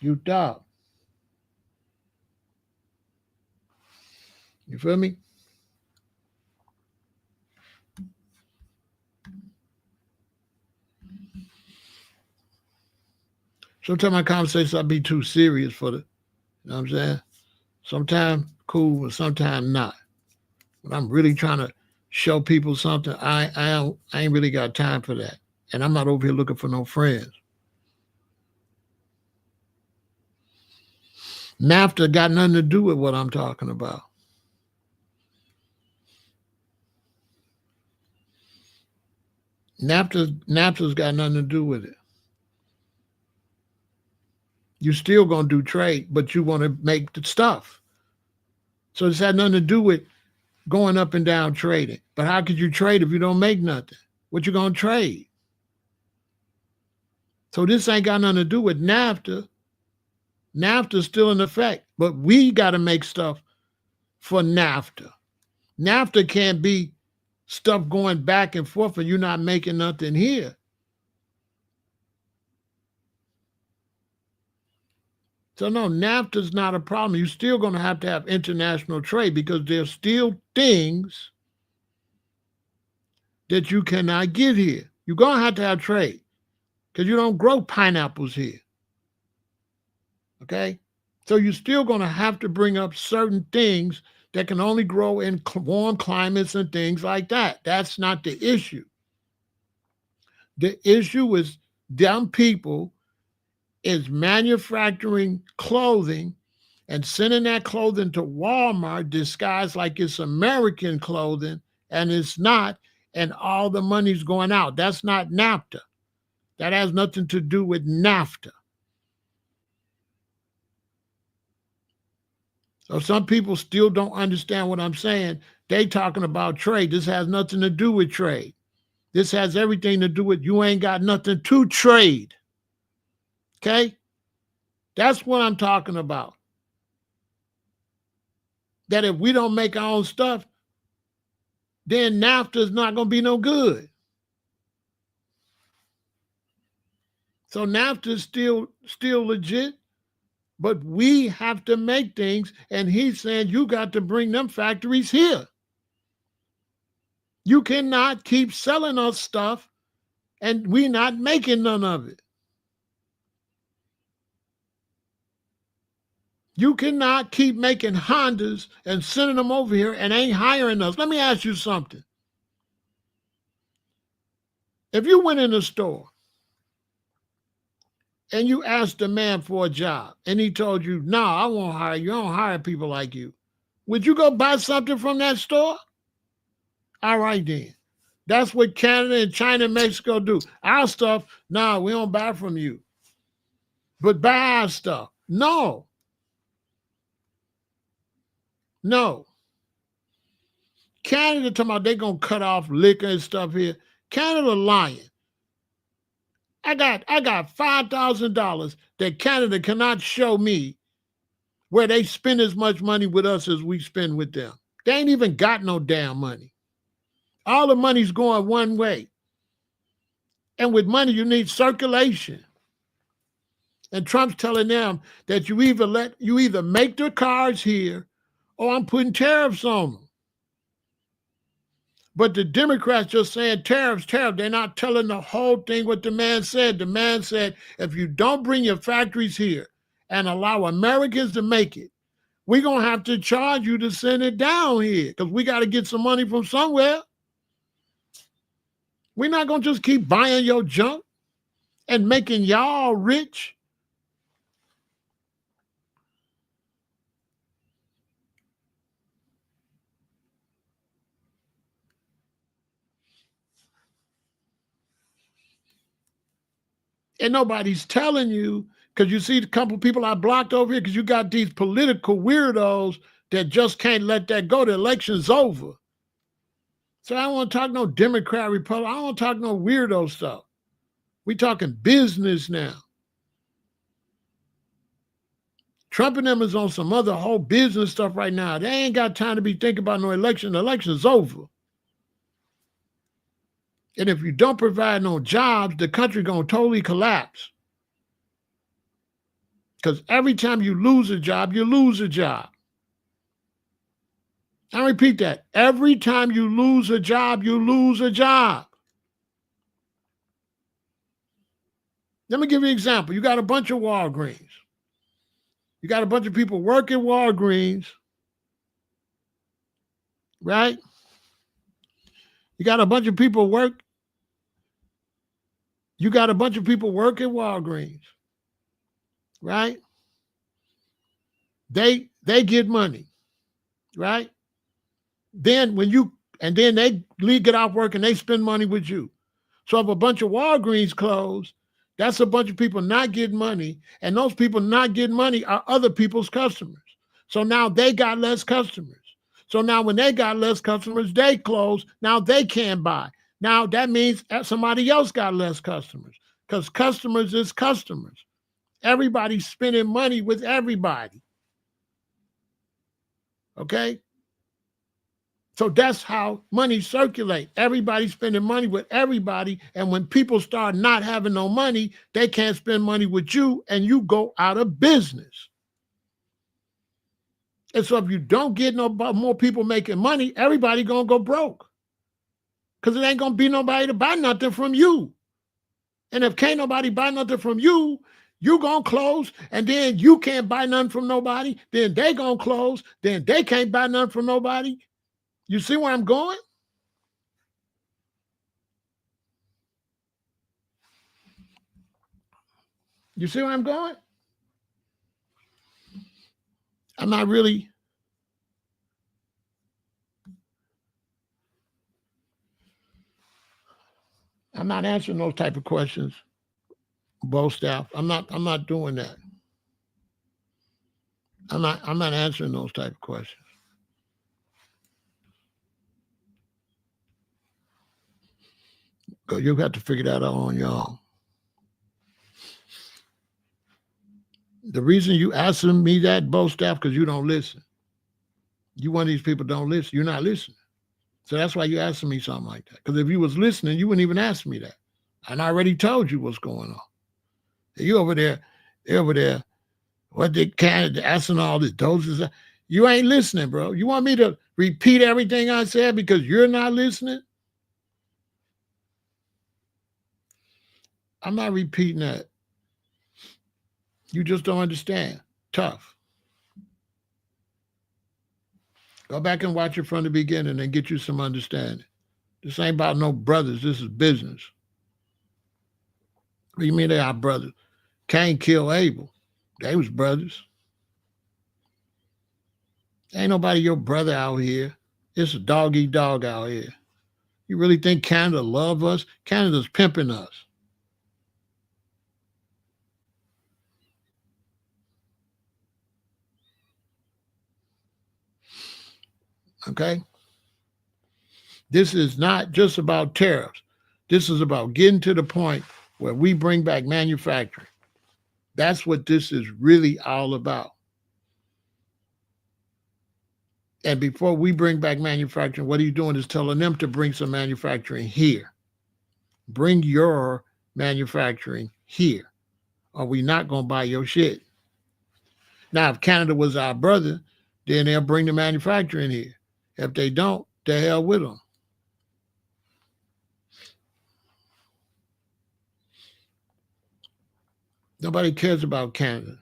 You thought. You feel me? Sometimes my conversations I be too serious for the, you know what I'm saying? Sometimes cool, but sometimes not. When I'm really trying to show people something, I ain't really got time for that. And I'm not over here looking for no friends. NAFTA got nothing to do with what I'm talking about. NAFTA's got nothing to do with it. You still gonna do trade, but you want to make the stuff. So it's had nothing to do with going up and down trading. But how could you trade if you don't make nothing? What you gonna trade? So this ain't got nothing to do with NAFTA. NAFTA's still in effect, but we got to make stuff for NAFTA. NAFTA can't be stuff going back and forth and you're not making nothing here. So no, NAFTA's not a problem. You're still going to have international trade because there's still things that you cannot get here. You're going to have trade because you don't grow pineapples here. Okay? So you're still going to have to bring up certain things that can only grow in warm climates and things like that. That's not the issue. The issue is dumb people is manufacturing clothing and sending that clothing to Walmart disguised like it's American clothing, and it's not, and all the money's going out. That's not NAFTA. That has nothing to do with NAFTA. So some people still don't understand what I'm saying. They talking about trade. This has nothing to do with trade. This has everything to do with you ain't got nothing to trade. Okay? That's what I'm talking about. That if we don't make our own stuff, then NAFTA is not going to be no good. So NAFTA is still legit, but we have to make things, and he's saying you got to bring them factories here. You cannot keep selling us stuff and we not making none of it. You cannot keep making Hondas and sending them over here and ain't hiring us. Let me ask you something. If you went in a store and you asked a man for a job and he told you, no, I won't hire you. I don't hire people like you. Would you go buy something from that store? All right, then. That's what Canada and China and Mexico do. Our stuff, no, we don't buy from you. But buy our stuff. No. No. Canada talking about they going to cut off liquor and stuff here. Canada lying. I got $5,000 that Canada cannot show me where they spend as much money with us as we spend with them. They ain't even got no damn money. All the money's going one way. And with money, you need circulation. And Trump's telling them that you either make the cars here or I'm putting tariffs on them. But the Democrats just saying tariffs. They're not telling the whole thing what the man said. The man said, if you don't bring your factories here and allow Americans to make it, we're going to have to charge you to send it down here because we got to get some money from somewhere. We're not going to just keep buying your junk and making y'all rich. And nobody's telling you, because you see a couple of people I blocked over here because you got these political weirdos that just can't let that go. The election's over. So I don't want to talk no Democrat, Republican. I don't want to talk no weirdo stuff. We talking business now. Trump and them is on some other whole business stuff right now. They ain't got time to be thinking about no election. The election's over. And if you don't provide no jobs, the country going to totally collapse. Because every time you lose a job, you lose a job. I repeat that. Every time you lose a job, you lose a job. Let me give you an example. You got a bunch of Walgreens. You got a bunch of people working Walgreens, right? You got a bunch of people work. You got a bunch of people working Walgreens, right? They get money, right? Then they get off work and they spend money with you. So if a bunch of Walgreens close, that's a bunch of people not getting money, and those people not getting money are other people's customers. So now they got less customers. So now when they got less customers, they close. Now they can't buy. Now that means somebody else got less customers because customers is customers. Everybody's spending money with everybody. Okay? So that's how money circulates. Everybody's spending money with everybody. And when people start not having no money, they can't spend money with you and you go out of business. And so if you don't get no more people making money, everybody going to go broke. Because it ain't going to be nobody to buy nothing from you. And if can't nobody buy nothing from you, you going to close, and then you can't buy nothing from nobody. Then they going to close. Then they can't buy nothing from nobody. You see where I'm going? You see where I'm going? I'm not answering those type of questions, both staff. I'm not doing that. I'm not answering those type of questions. You have to figure that out on your own. The reason you asking me that, both staff, because you don't listen. You one of these people don't listen. You're not listening. So that's why you asking me something like that. Because if you was listening, you wouldn't even ask me that. And I already told you what's going on. You over there, they over there. What did Canada asking all the doses? You ain't listening, bro. You want me to repeat everything I said because you're not listening? I'm not repeating that. You just don't understand. Tough. Go back and watch it from the beginning and get you some understanding. This ain't about no brothers. This is business. What do you mean they are brothers? Cain killed Abel. They was brothers. Ain't nobody your brother out here. It's a dog eat dog out here. You really think Canada love us? Canada's pimping us. Okay? This is not just about tariffs. This is about getting to the point where we bring back manufacturing. That's what this is really all about. And before we bring back manufacturing, what he's doing is telling them to bring some manufacturing here. Bring your manufacturing here, or we not going to buy your shit. Now, if Canada was our brother, then they'll bring the manufacturing here. If they don't, the hell with them. Nobody cares about Canada.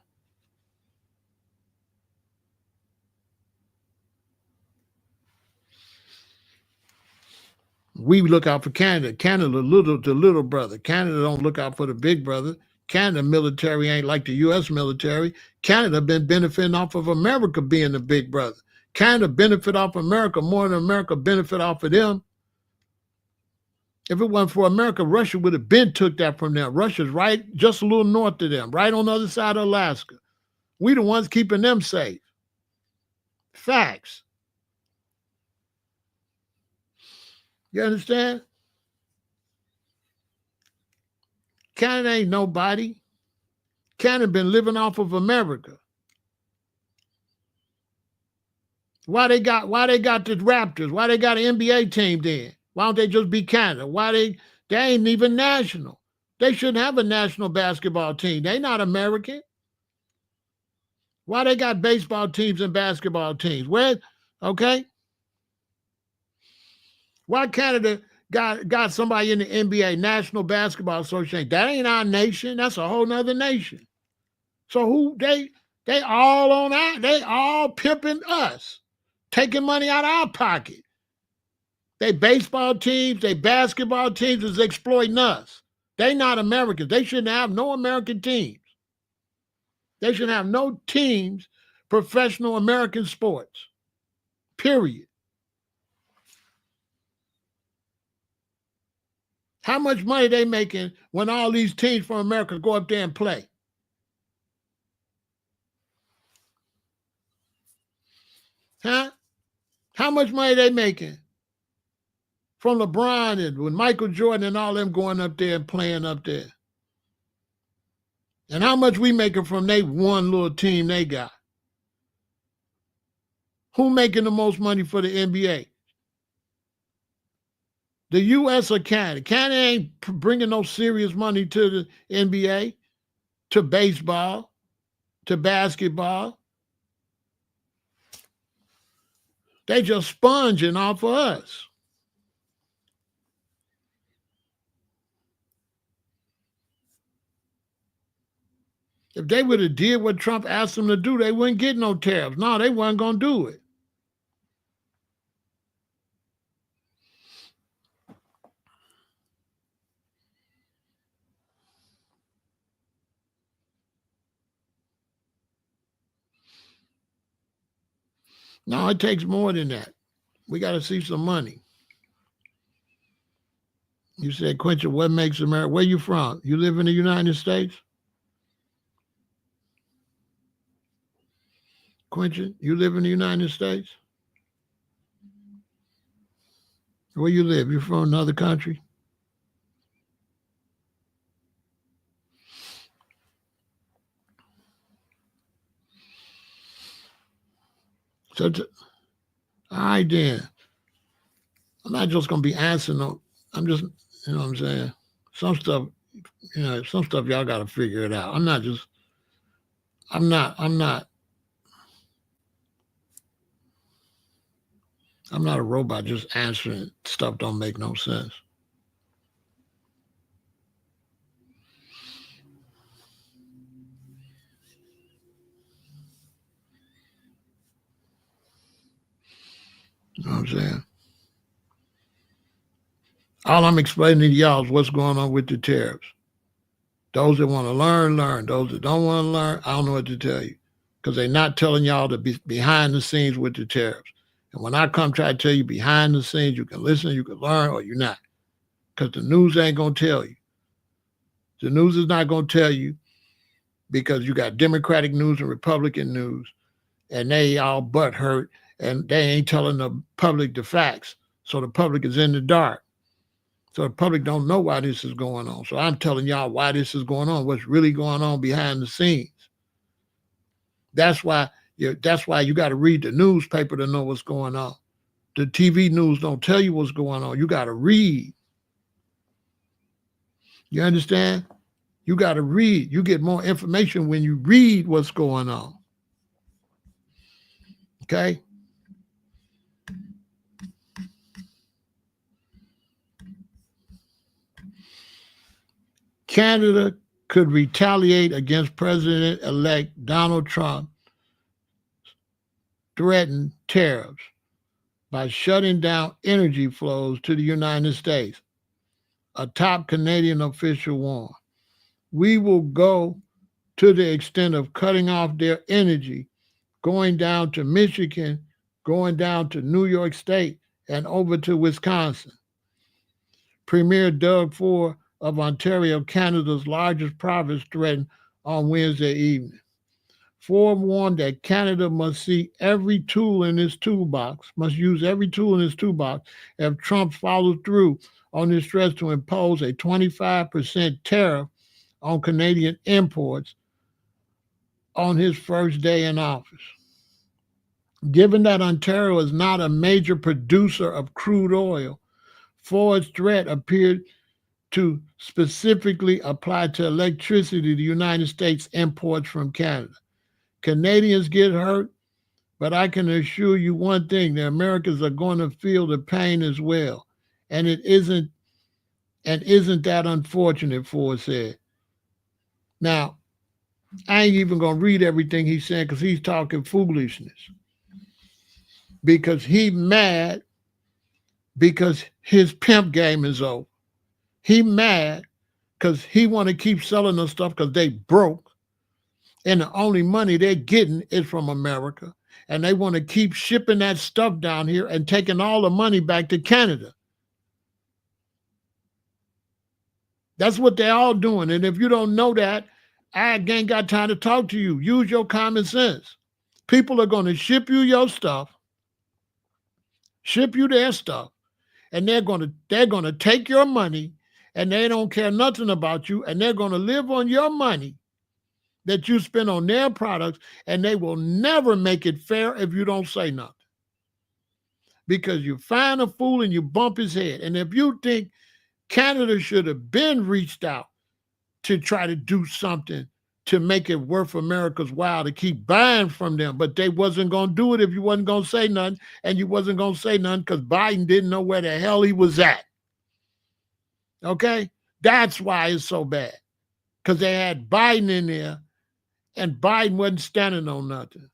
We look out for Canada. Canada, the little brother. Canada don't look out for the big brother. Canada military ain't like the U.S. military. Canada been benefiting off of America being the big brother. Canada benefit off America more than America benefit off of them. If it wasn't for America, Russia would have been took that from them. Russia's right just a little north of them, right on the other side of Alaska. We the ones keeping them safe. Facts. You understand? Canada ain't nobody. Canada been living off of America. Why they got the Raptors? Why they got an NBA team then? Why don't they just be Canada? Why they ain't even national? They shouldn't have a national basketball team. They not American. Why they got baseball teams and basketball teams? Where, okay? Why Canada got somebody in the NBA, National Basketball Association? That ain't our nation. That's a whole nother nation. So who they all on our, they all pimping us, taking money out of our pocket. They baseball teams, they basketball teams is exploiting us. They not Americans. They shouldn't have no American teams. They shouldn't have no teams, professional American sports. Period. How much money they making when all these teams from America go up there and play? Huh? How much money they making from LeBron and with Michael Jordan and all them going up there and playing up there? And how much we making from they one little team they got? Who making the most money for the NBA? The U.S. or Canada? Canada ain't bringing no serious money to the NBA, to baseball, to basketball. They just sponging off of us. If they would have did what Trump asked them to do, they wouldn't get no tariffs. No, they weren't going to do it. No, it takes more than that. We got to see some money. You said, Quentin, what makes America? Where you from? You live in the United States? Quentin, you live in the United States? Where you live? You from another country? So, all right then. I'm not just going to be answering. I'm just, you know what I'm saying? Some stuff some stuff y'all got to figure it out. I'm not I'm not a robot just answering stuff don't make no sense. You know what I'm saying? All I'm explaining to y'all is what's going on with the tariffs. Those that want to learn, learn. Those that don't want to learn, I don't know what to tell you. Because they're not telling y'all to be behind the scenes with the tariffs. And when I come try to tell you behind the scenes, you can listen, you can learn, or you're not. Because the news ain't going to tell you. The news is not going to tell you because you got Democratic news and Republican news, and they all butt hurt, and they ain't telling the public the facts. So the public is in the dark. So the public don't know why this is going on. So I'm telling y'all why this is going on, what's really going on behind the scenes. That's why you got to read the newspaper to know what's going on. The TV news don't tell you what's going on. You got to read. You understand? You got to read. You get more information when you read what's going on. Okay? Canada could retaliate against President-elect Donald Trump threatened tariffs by shutting down energy flows to the United States. A top Canadian official warned. We will go to the extent of cutting off their energy, going down to Michigan, going down to New York State, and over to Wisconsin. Premier Doug Ford of Ontario, Canada's largest province, threatened on Wednesday evening. Ford warned that Canada must use every tool in its toolbox if Trump follows through on his threats to impose a 25% tariff on Canadian imports on his first day in office. Given that Ontario is not a major producer of crude oil, Ford's threat appeared to specifically apply to electricity the United States imports from Canada. Canadians get hurt, but I can assure you one thing, the Americans are going to feel the pain as well. And isn't that unfortunate, Ford said. Now, I ain't even going to read everything he's saying because he's talking foolishness. Because he mad because his pimp game is over. He mad because he want to keep selling us stuff because they broke. And the only money they're getting is from America. And they want to keep shipping that stuff down here and taking all the money back to Canada. That's what they're all doing. And if you don't know that, I ain't got time to talk to you. Use your common sense. People are going to ship you your stuff, ship you their stuff, and they're going to take your money, and they don't care nothing about you, and they're going to live on your money that you spend on their products, and they will never make it fair if you don't say nothing. Because you find a fool and you bump his head. And if you think Canada should have been reached out to try to do something to make it worth America's while to keep buying from them, but they wasn't going to do it if you wasn't going to say nothing, and you wasn't going to say nothing because Biden didn't know where the hell he was at. Okay? That's why it's so bad. Because they had Biden in there, and Biden wasn't standing on nothing.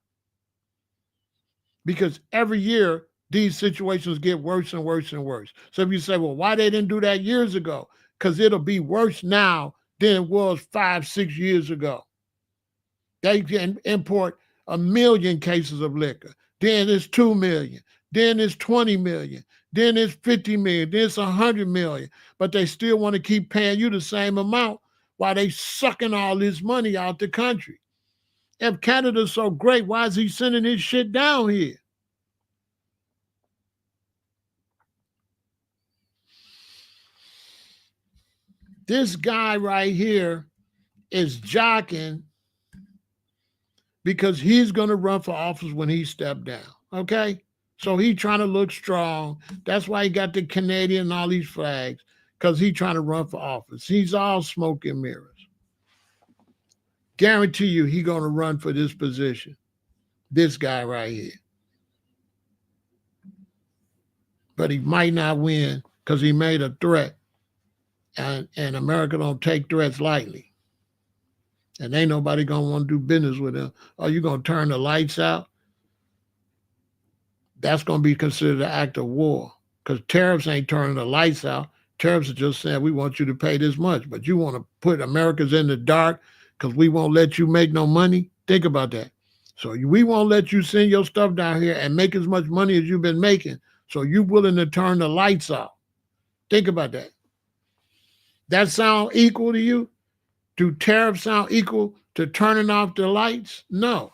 Because every year, these situations get worse and worse and worse. So if you say, well, why they didn't do that years ago? Because it'll be worse now than it was 5-6 years ago. They can import 1 million cases of liquor. Then it's 2 million. Then it's 20 million. Then it's 50 million. Then it's 100 million. But they still want to keep paying you the same amount while they sucking all this money out the country. If Canada's so great, why is he sending his shit down here? This guy right here is jocking because he's going to run for office when he stepped down. Okay? So he's trying to look strong. That's why he got the Canadian and all these flags. because he's trying to run for office. He's all smoke and mirrors. Guarantee you he's going to run for this position. This guy right here. But he might not win because he made a threat. And America don't take threats lightly. And ain't nobody going to want to do business with him. Oh, you going to turn the lights out? That's going to be considered an act of war. Because tariffs ain't turning the lights out. Tariffs are just saying, we want you to pay this much. But you want to put Americans in the dark because we won't let you make no money? Think about that. So we won't let you send your stuff down here and make as much money as you've been making. So you willing to turn the lights off. Think about that. That sound equal to you? Do tariffs sound equal to turning off the lights? No.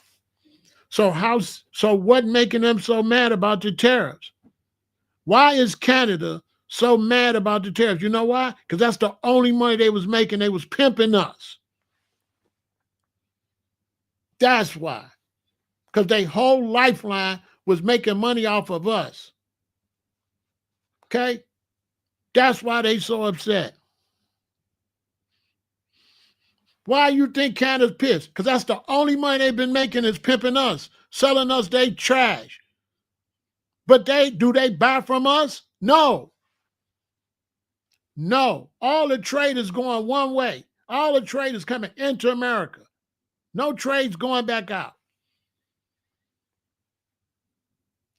So what making them so mad about the tariffs? Why is Canada so mad about the tariffs? You know why? Because that's the only money they was making. They was pimping us. That's why. Because their whole lifeline was making money off of us. Okay? That's why they so upset. Why you think Canada's pissed? Because that's the only money they've been making is pimping us, selling us they trash. But do they buy from us? No. No. All the trade is going one way. All the trade is coming into America. No trade's going back out.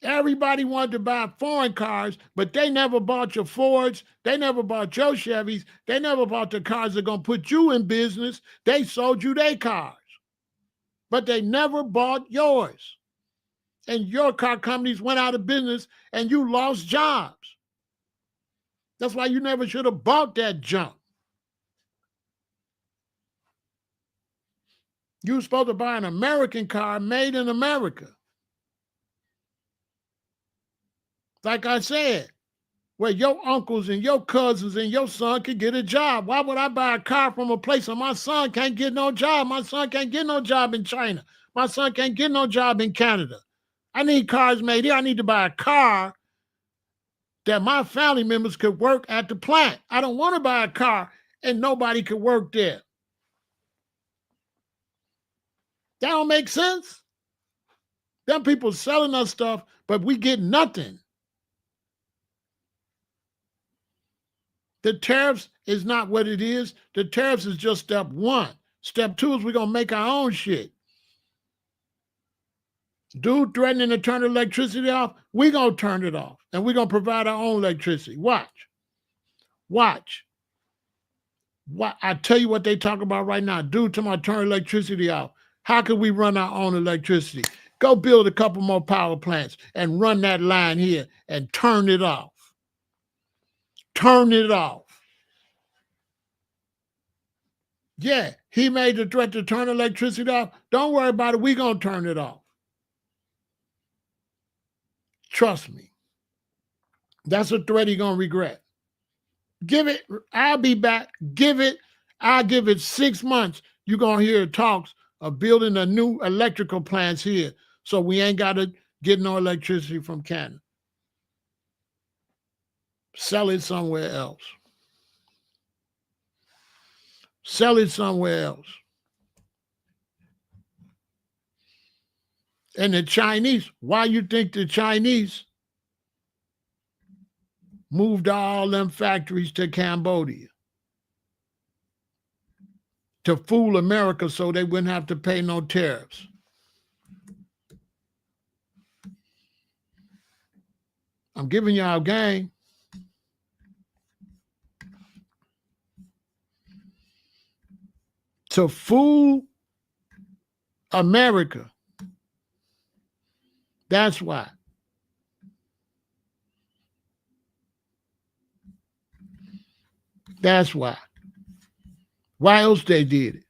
Everybody wanted to buy foreign cars, but they never bought your Fords. They never bought your Chevys. They never bought the cars that are going to put you in business. They sold you their cars, but they never bought yours. And your car companies went out of business and you lost jobs. That's why you never should have bought that junk. You were supposed to buy an American car made in America. Like I said, where your uncles and your cousins and your son could get a job. Why would I buy a car from a place where my son can't get no job? My son can't get no job in China. My son can't get no job in Canada. I need cars made here. I need to buy a car that my family members could work at the plant. I don't want to buy a car and nobody could work there. That don't make sense. Them people selling us stuff, but we get nothing. The tariffs is not what it is. The tariffs is just step one. Step two is we're going to make our own shit. Dude threatening to turn the electricity off, we're going to turn it off. And we're going to provide our own electricity. Watch. Watch. I tell you what they talk about right now. Dude talking about turn electricity off. How can we run our own electricity? Go build a couple more power plants and run that line here and turn it off. Turn it off. Yeah, he made the threat to turn electricity off. Don't worry about it. We're going to turn it off. Trust me. That's a threat he's going to regret. Give it. I'll be back. I'll give it 6 months. You're going to hear talks of building a new electrical plants here so we ain't got to get no electricity from Canada. Sell it somewhere else. Sell it somewhere else. And the Chinese, why you think the Chinese moved all them factories to Cambodia? To fool America so they wouldn't have to pay no tariffs. I'm giving y'all game. To fool America. That's why. That's why. Why else they did it?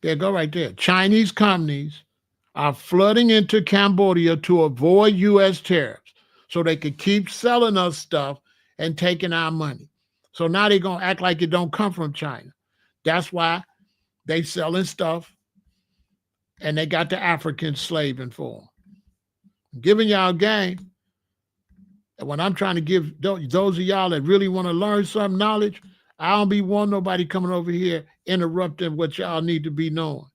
There, go right there. Chinese companies are flooding into Cambodia to avoid U.S. tariffs so they could keep selling us stuff and taking our money. So now they're going to act like it don't come from China. That's why they selling stuff and they got the Africans slaving for them. I'm giving y'all game. And when I'm trying to give those of y'all that really want to learn some knowledge, I don't be wanting nobody coming over here interrupting what y'all need to be knowing.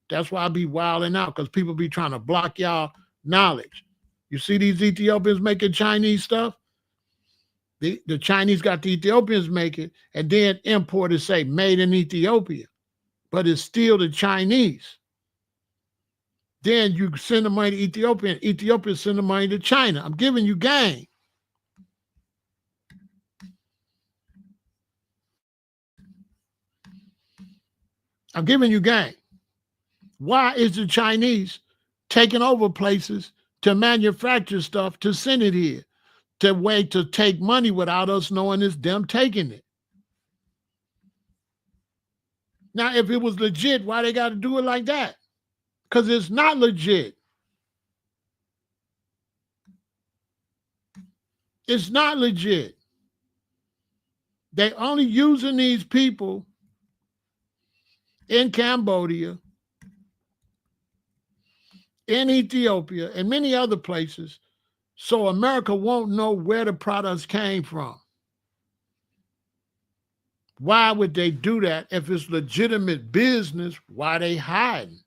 That's why I be wilding out, because people be trying to block y'all knowledge. You see these Ethiopians making Chinese stuff? The Chinese got the Ethiopians make it, and then importers say made in Ethiopia, but it's still the Chinese. Then you send the money to Ethiopia, and Ethiopia send the money to China. I'm giving you game. I'm giving you game. Why is the Chinese taking over places to manufacture stuff to send it here, to wait to take money without us knowing it's them taking it? Now, if it was legit, why they got to do it like that? Because it's not legit. It's not legit. They only using these people in Cambodia, in Ethiopia, and many other places, so America won't know where the products came from. Why would they do that if it's legitimate business? Why they hiding?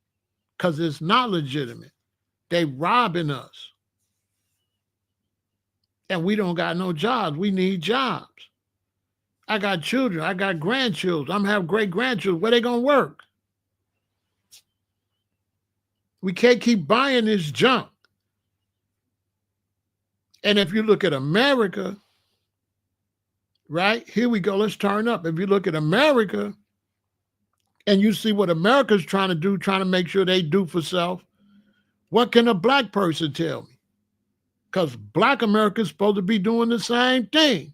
Because it's not legitimate. They robbing us. And we don't got no jobs. We need jobs. I got children. I got grandchildren. I'm going to have great-grandchildren. Where they going to work? We can't keep buying this junk. And if you look at America, right, here we go. Let's turn up. If you look at America and you see what America's trying to do, trying to make sure they do for self, what can a black person tell me? Because black America's supposed to be doing the same thing.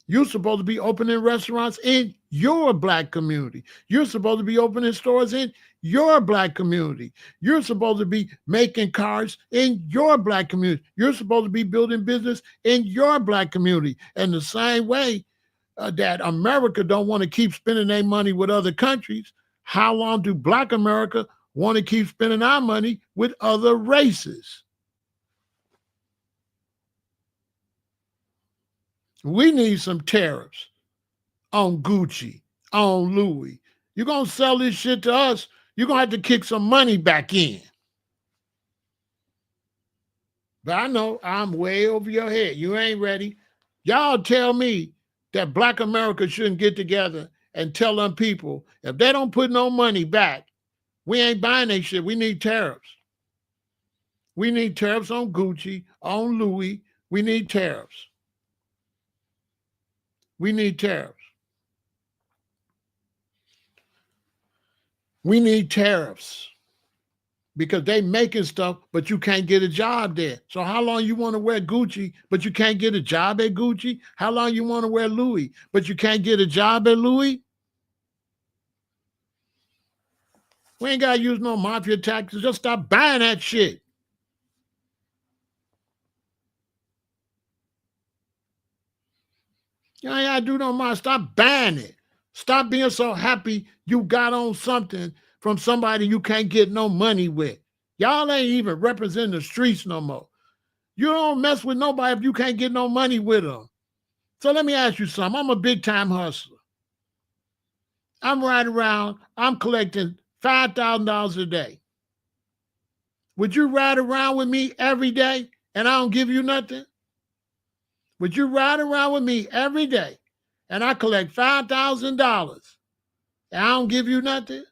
You're supposed to be opening restaurants in your black community. You're supposed to be opening stores in your black community. You're supposed to be making cars in your black community. You're supposed to be building business in your black community. And the same way that America don't want to keep spending their money with other countries, how long do black America want to keep spending our money with other races? We need some tariffs on Gucci, on Louis. You're going to sell this shit to us, you're going to have to kick some money back in. But I know I'm way over your head. You ain't ready. Y'all tell me that black America shouldn't get together and tell them people, if they don't put no money back, we ain't buying that shit. We need tariffs. We need tariffs on Gucci, on Louis. We need tariffs. We need tariffs. We need tariffs because they making stuff, but you can't get a job there. So how long you want to wear Gucci, but you can't get a job at Gucci? How long you want to wear Louis, but you can't get a job at Louis? We ain't got to use no mafia tactics. Just stop buying that shit. You ain't got to do no more. Stop buying it. Stop being so happy you got on something from somebody you can't get no money with. Y'all ain't even representing the streets no more. You don't mess with nobody if you can't get no money with them. So let me ask you something. I'm a big-time hustler. I'm riding around. I'm collecting $5,000 a day. Would you ride around with me every day and I don't give you nothing? Would you ride around with me every day and I collect $5,000 and I don't give you nothing?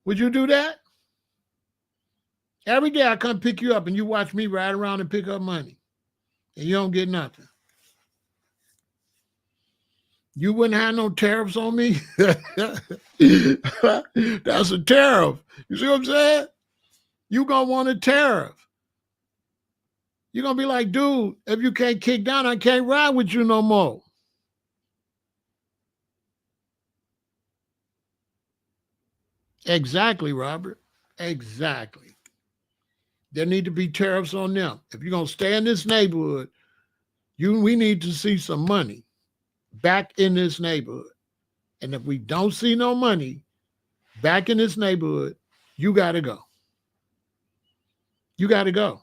Would you do that? Every day I come pick you up and you watch me ride around and pick up money and you don't get nothing. You wouldn't have no tariffs on me? That's a tariff. You see what I'm saying? You gonna want a tariff. You're gonna be like, dude, if you can't kick down, I can't ride with you no more. Exactly, Robert. Exactly. There need to be tariffs on them. If you're gonna stay in this neighborhood, we need to see some money back in this neighborhood. And if we don't see no money back in this neighborhood, you gotta go. You gotta go.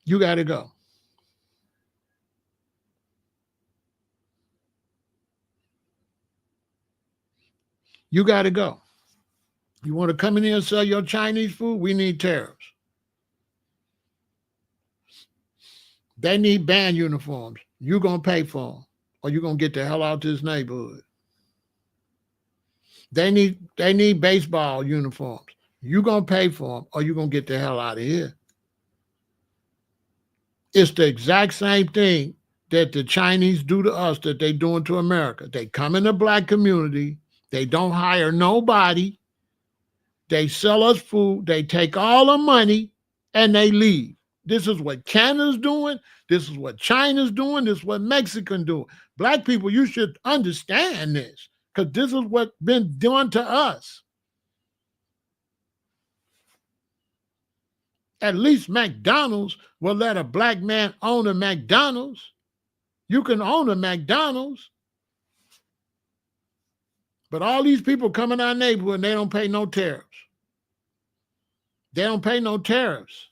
You got to go. You got to go. You want to come in here and sell your Chinese food? We need tariffs. They need band uniforms. You're going to pay for them, or you're going to get the hell out of this neighborhood. They need baseball uniforms. You're going to pay for them, or you're going to get the hell out of here. It's the exact same thing that the Chinese do to us that they doing to America. They come in the black community. They don't hire nobody. They sell us food. They take all the money and they leave. This is what Canada's doing. This is what China's doing. This is what Mexican doing. Black people, you should understand this because this is what's been done to us. At least McDonald's will let a black man own a McDonald's. You can own a McDonald's. But all these people come in our neighborhood and they don't pay no tariffs. They don't pay no tariffs.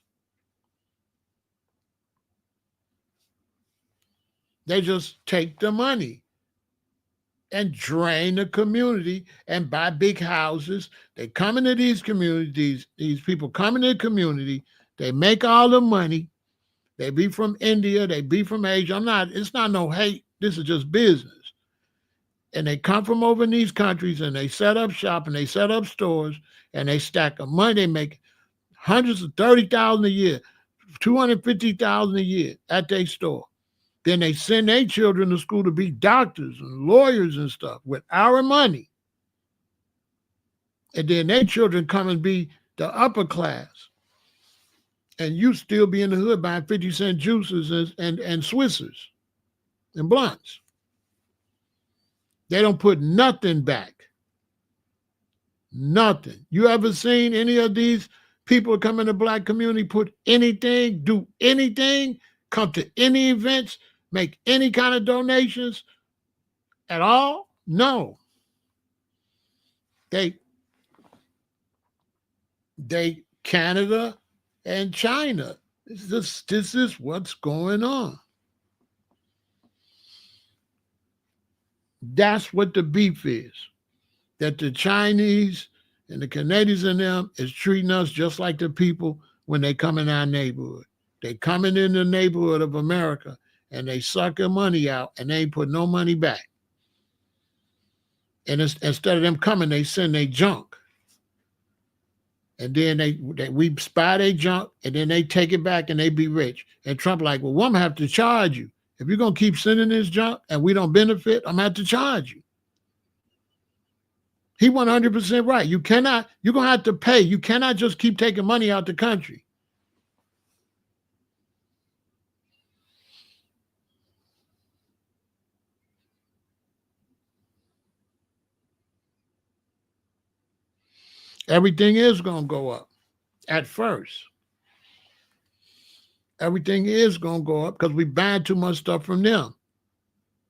They just take the money and drain the community and buy big houses. They come into these communities, these people come into the community, they make all the money. They be from India, they be from Asia. It's not no hate. This is just business. And they come from over in these countries and they set up shop and they set up stores and they stack up money. They make hundreds of 30,000 a year, 250,000 a year at their store. Then they send their children to school to be doctors and lawyers and stuff with our money. And then their children come and be the upper class. And you still be in the hood buying 50-cent juices and Swissers and blunts. They don't put nothing back. Nothing. You ever seen any of these people come in the black community put anything, do anything, come to any events, make any kind of donations at all? No. They Canada and China. This is what's going on. That's what the beef is. That the Chinese and the Canadians and them is treating us just like the people when they come in our neighborhood. They coming in the neighborhood of America and they suck their money out and they ain't put no money back. And instead of them coming, they send their junk. And then we spy their junk and then they take it back and they be rich. And Trump like, well, I'm going to have to charge you. If you're going to keep sending this junk and we don't benefit, I'm going to have to charge you. He 100% right. You're going to have to pay. You cannot just keep taking money out the country. Everything is going to go up at first. Everything is going to go up because we buying too much stuff from them.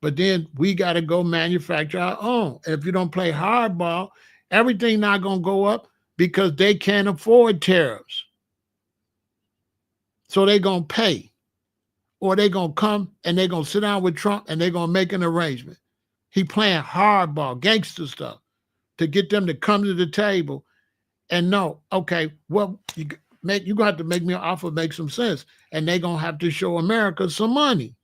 But then we got to go manufacture our own. And if you don't play hardball, everything not going to go up because they can't afford tariffs. So they're going to pay. Or they're going to come and they're going to sit down with Trump and they're going to make an arrangement. He playing hardball, gangster stuff to get them to come to the table and know, okay, well, you're going to have to make me an offer, make some sense. And they're going to have to show America some money.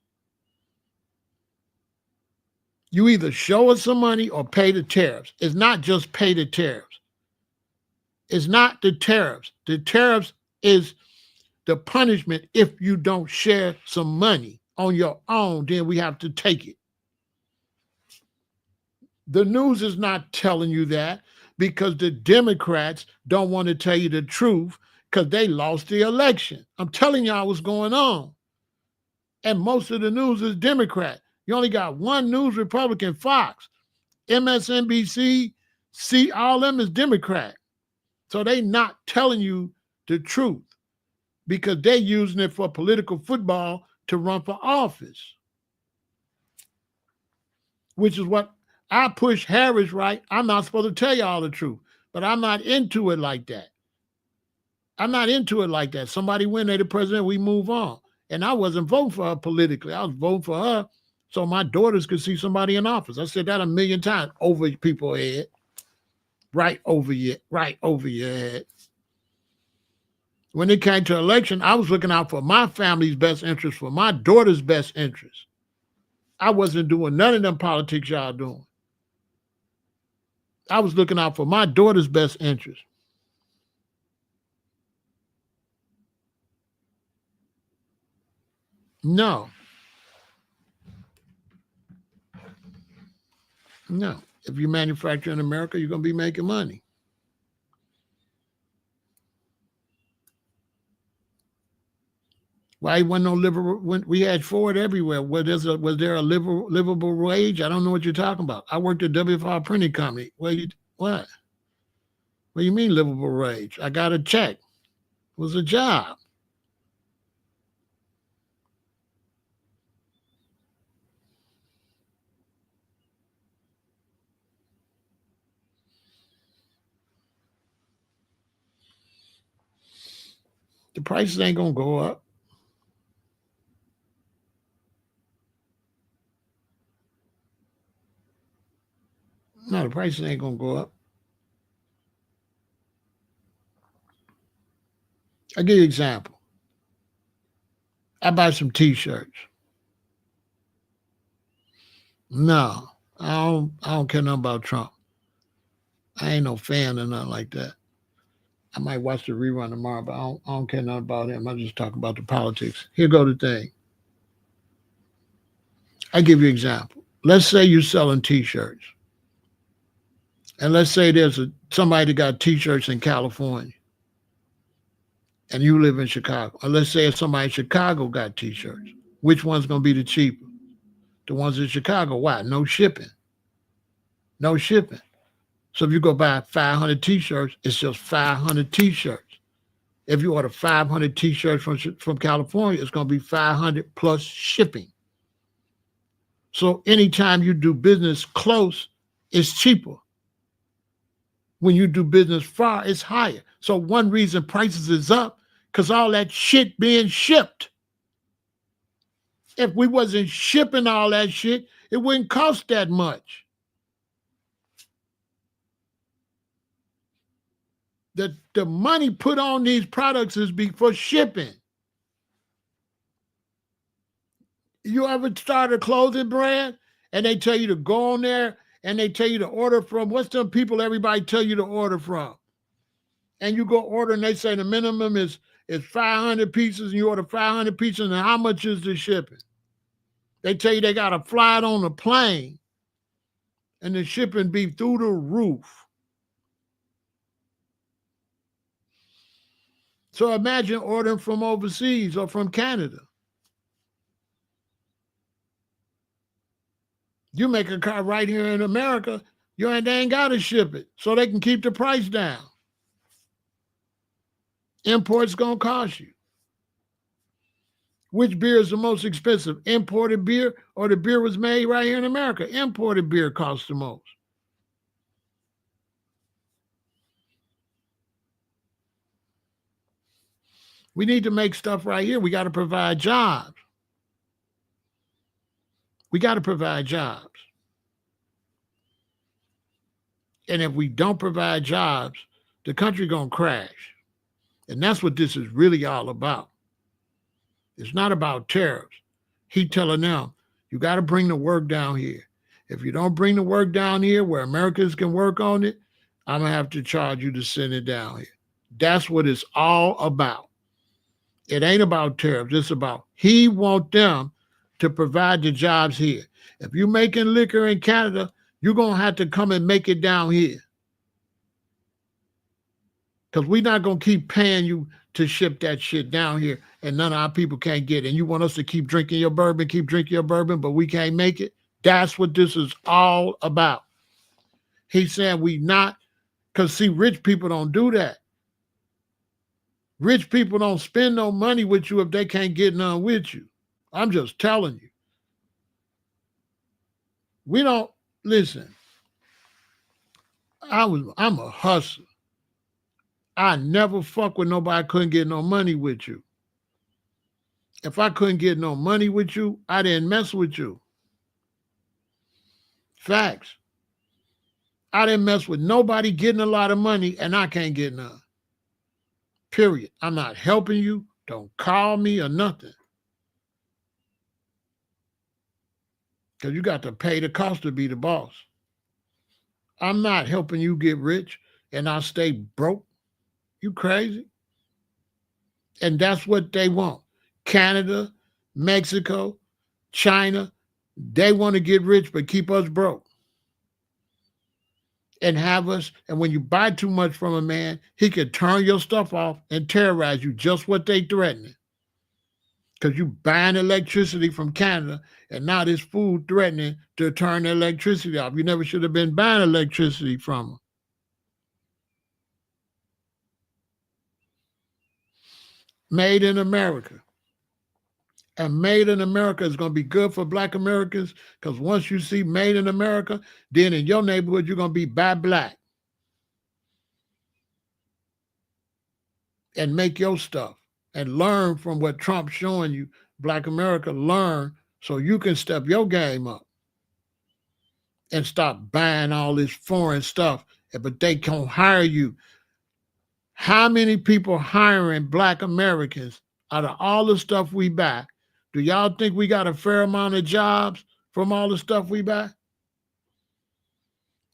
You either show us some money or pay the tariffs. It's not just pay the tariffs. It's not the tariffs. The tariffs is the punishment if you don't share some money on your own, then we have to take it. The news is not telling you that because the Democrats don't want to tell you the truth because they lost the election. I'm telling y'all what's going on. And most of the news is Democrat. You only got one news Republican, Fox. MSNBC, all them is Democrat. So they not telling you the truth because they're using it for political football to run for office. Which is what I push Harris, right? I'm not supposed to tell y'all the truth, but I'm not into it like that. I'm not into it like that. Somebody win, they the president, we move on. And I wasn't voting for her politically. I was voting for her so my daughters could see somebody in office. I said that a million times over people's head. Right over your head. When it came to election, I was looking out for my family's best interest, for my daughter's best interest. I wasn't doing none of them politics y'all doing. I was looking out for my daughter's best interest. No. No. If you manufacture in America, you're going to be making money. Why wasn't no livable? When we had Ford everywhere. Was there a livable wage? I don't know what you're talking about. I worked at W5 Printing Company. What? What do you mean livable wage? I got a check. It was a job. The prices ain't gonna go up. No, the prices ain't gonna go up. I'll give you an example. I buy some t-shirts. No, I don't care nothing about Trump. I ain't no fan or nothing like that. I might watch the rerun tomorrow, but I don't care nothing about him. I just talk about the politics. Here go the thing. I give you an example. Let's say you're selling t-shirts. And let's say there's somebody that got t-shirts in California and you live in Chicago. Or let's say if somebody in Chicago got t-shirts. Which one's going to be the cheaper? The ones in Chicago. Why? No shipping. No shipping. So if you go buy 500 t-shirts, it's just 500 t-shirts. If you order 500 t-shirts from California, it's going to be 500 plus shipping. So anytime you do business close, it's cheaper. When you do business far, it's higher. So one reason prices is up, because all that shit being shipped. If we wasn't shipping all that shit, it wouldn't cost that much. The money put on these products is for shipping. You ever start a clothing brand and they tell you to go on there and they tell you to order from, what's them people everybody tell you to order from? And you go order and they say the minimum is 500 pieces and you order 500 pieces and how much is the shipping? They tell you they got to fly it on a plane and the shipping be through the roof. So imagine ordering from overseas or from Canada. You make a car right here in America, they ain't got to ship it so they can keep the price down. Import's going to cost you. Which beer is the most expensive? Imported beer or the beer was made right here in America? Imported beer costs the most. We need to make stuff right here. We got to provide jobs. We got to provide jobs. And if we don't provide jobs, the country going to crash. And that's what this is really all about. It's not about tariffs. He telling them, you got to bring the work down here. If you don't bring the work down here where Americans can work on it, I'm going to have to charge you to send it down here. That's what it's all about. It ain't about tariffs. It's about he want them to provide the jobs here. If you're making liquor in Canada, you're going to have to come and make it down here. Because we're not going to keep paying you to ship that shit down here and none of our people can't get it. And you want us to keep drinking your bourbon, but we can't make it? That's what this is all about. He's saying we not, because see, rich people don't do that. Rich people don't spend no money with you if they can't get none with you. I'm just telling you. We don't, listen, I'm a hustler. I never fuck with nobody couldn't get no money with you. If I couldn't get no money with you, I didn't mess with you. Facts. I didn't mess with nobody getting a lot of money, and I can't get none. Period. I'm not helping you. Don't call me or nothing. Because you got to pay the cost to be the boss. I'm not helping you get rich and I stay broke. You crazy? And that's what they want. Canada, Mexico, China, they want to get rich but keep us broke. And have us, and when you buy too much from a man, he could turn your stuff off and terrorize you, just what they threatening. Because you buying electricity from Canada, and now this food threatening to turn the electricity off. You never should have been buying electricity from them. Made in America. And made in America is going to be good for Black Americans, because once you see made in America, then in your neighborhood, you're going to be buy black and make your stuff and learn from what Trump's showing you. Black America, learn so you can step your game up and stop buying all this foreign stuff, but they can't hire you. How many people hiring Black Americans out of all the stuff we buy? Do y'all think we got a fair amount of jobs from all the stuff we buy?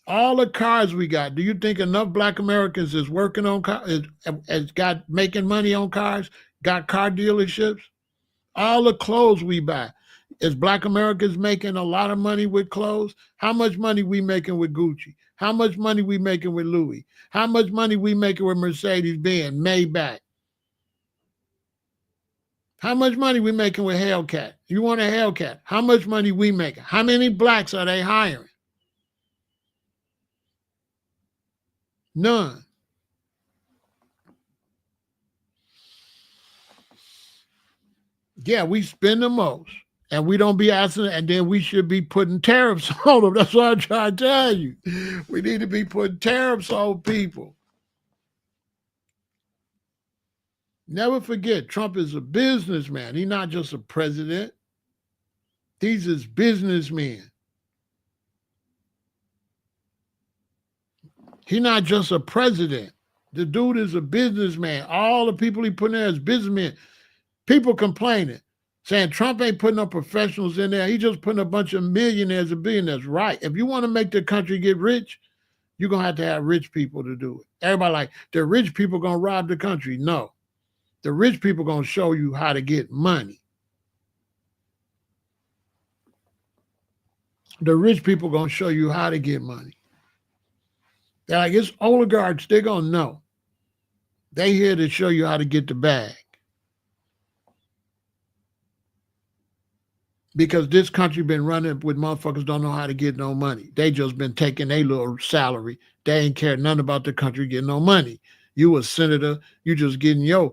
All the cars we got, do you think enough Black Americans is working on cars, has got making money on cars, got car dealerships? All the clothes we buy, is Black Americans making a lot of money with clothes? How much money we making with Gucci? How much money we making with Louis? How much money we making with Mercedes-Benz, Maybach? How much money we making with Hellcat? You want a Hellcat? How much money we making? How many blacks are they hiring? None. Yeah, we spend the most. And we don't be asking, and then we should be putting tariffs on them. That's what I'm trying to tell you. We need to be putting tariffs on people. Never forget, Trump is a businessman. He's not just a president. He's his businessman. He's not just a president. The dude is a businessman. All the people he put in there as businessmen. People complaining, saying Trump ain't putting no professionals in there. He just putting a bunch of millionaires and billionaires. Right. If you want to make the country get rich, you're going to have rich people to do it. Everybody like, the rich people going to rob the country. No. The rich people going to show you how to get money. The rich people going to show you how to get money. They're like, it's oligarchs. They're going to know. They here to show you how to get the bag. Because this country been running with motherfuckers don't know how to get no money. They just been taking their little salary. They ain't care nothing about the country getting no money. You a senator, you just getting your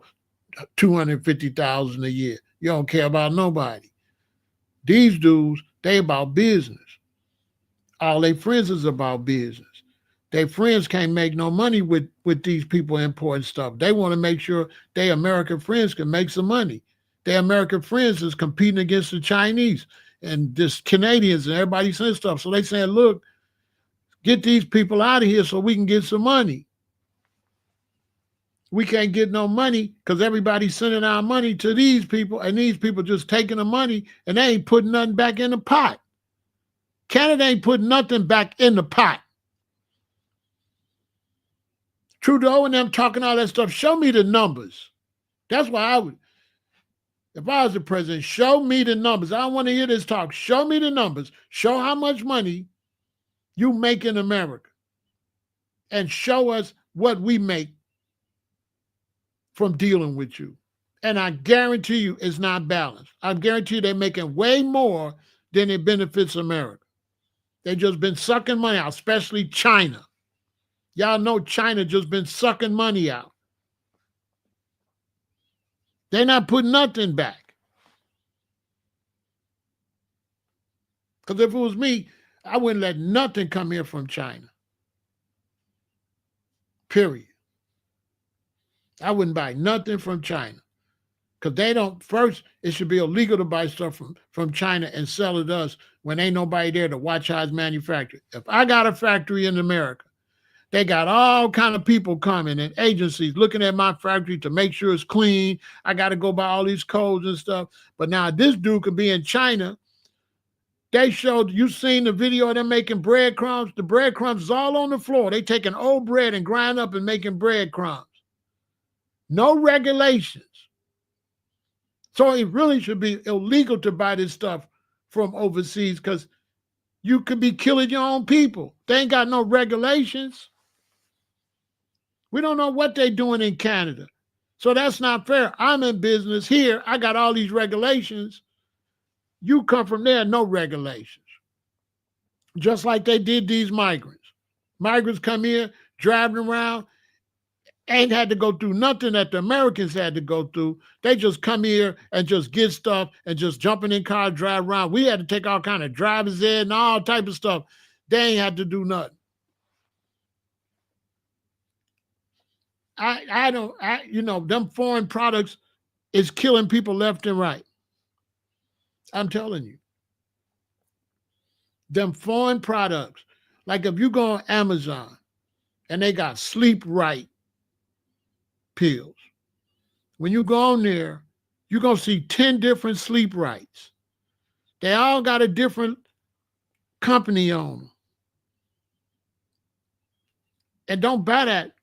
$250,000 a year. You don't care about nobody. These dudes, they about business. All their friends is about business. Their friends can't make no money with these people importing stuff. They want to make sure their American friends can make some money. Their American friends is competing against the Chinese and just Canadians and everybody saying stuff. So they saying, look, get these people out of here so we can get some money. We can't get no money because everybody's sending our money to these people, and these people just taking the money and they ain't putting nothing back in the pot. Canada ain't putting nothing back in the pot. Trudeau and them talking all that stuff. Show me the numbers. That's why I would, if I was the president, show me the numbers. I don't want to hear this talk. Show me the numbers. Show how much money you make in America. And show us what we make from dealing with you. And I guarantee you it's not balanced. I guarantee you they're making way more than it benefits America. They've just been sucking money out, especially China. Y'all know China just been sucking money out. They're not putting nothing back. Because if it was me, I wouldn't let nothing come here from China. Period. I wouldn't buy nothing from China. Because they don't, first, it should be illegal to buy stuff from China and sell it to us when ain't nobody there to watch how it's manufactured. If I got a factory in America, they got all kind of people coming and agencies looking at my factory to make sure it's clean. I got to go by all these codes and stuff. But now this dude could be in China. They showed, you seen the video of them making breadcrumbs? The breadcrumbs is all on the floor. They taking old bread and grind up and making breadcrumbs. No regulations. So it really should be illegal to buy this stuff from overseas because you could be killing your own people. They ain't got no regulations. We don't know what they're doing in Canada. So that's not fair. I'm in business here. I got all these regulations. You come from there, no regulations. Just like they did these migrants. Migrants come here, driving around, ain't had to go through nothing that the Americans had to go through. They just come here and just get stuff and just jumping in cars, drive around. We had to take all kind of drivers in and all type of stuff. They ain't had to do nothing. Them foreign products is killing people left and right. I'm telling you. Them foreign products, like if you go on Amazon and they got sleep right pills. When you go on there, you're going to see 10 different sleep rights. They all got a different company on them. And don't buy that.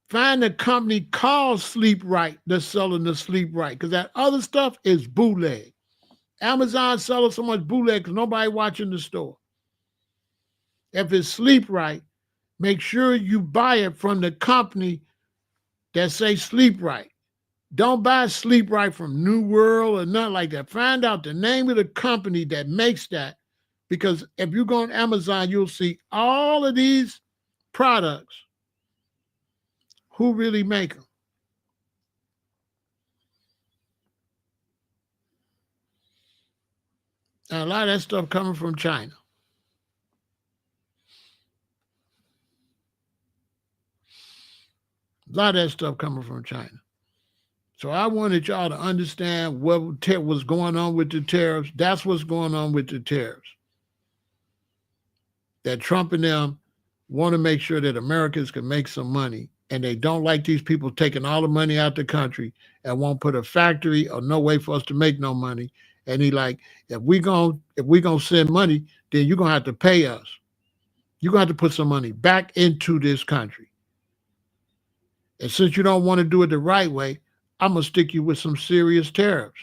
Find a company called Sleep Right that's selling the Sleep Right, because that other stuff is bootleg. Amazon selling so much bootleg because nobody watching the store. If it's Sleep Right, make sure you buy it from the company that say Sleep Right. Don't buy Sleep Right from New World or nothing like that. Find out the name of the company that makes that, because if you go on Amazon, you'll see all of these products. Who really make them? And a lot of that stuff coming from China. A lot of that stuff coming from China. So I wanted y'all to understand what was going on with the tariffs. That's what's going on with the tariffs. That Trump and them want to make sure that Americans can make some money, and they don't like these people taking all the money out the country and won't put a factory or no way for us to make no money. And he like, if we gonna send money, then you're gonna have to pay us. You're gonna have to put some money back into this country. And since you don't want to do it the right way, I'm gonna stick you with some serious tariffs.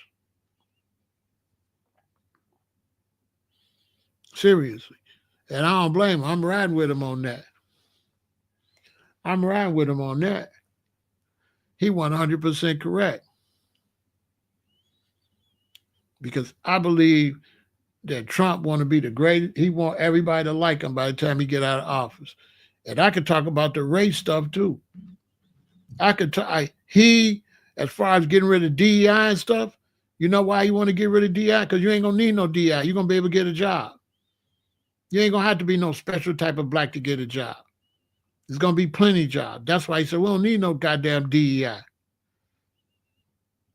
Seriously. And I don't blame him. I'm riding with him on that. I'm riding with him on that. He 100% correct. Because I believe that Trump want to be the greatest. He want everybody to like him by the time he get out of office. And I could talk about the race stuff too. As far as getting rid of DEI and stuff, you know why you want to get rid of DEI? Because you ain't going to need no DEI. You're going to be able to get a job. You ain't going to have to be no special type of black to get a job. There's going to be plenty of jobs. That's why he said, we don't need no goddamn DEI.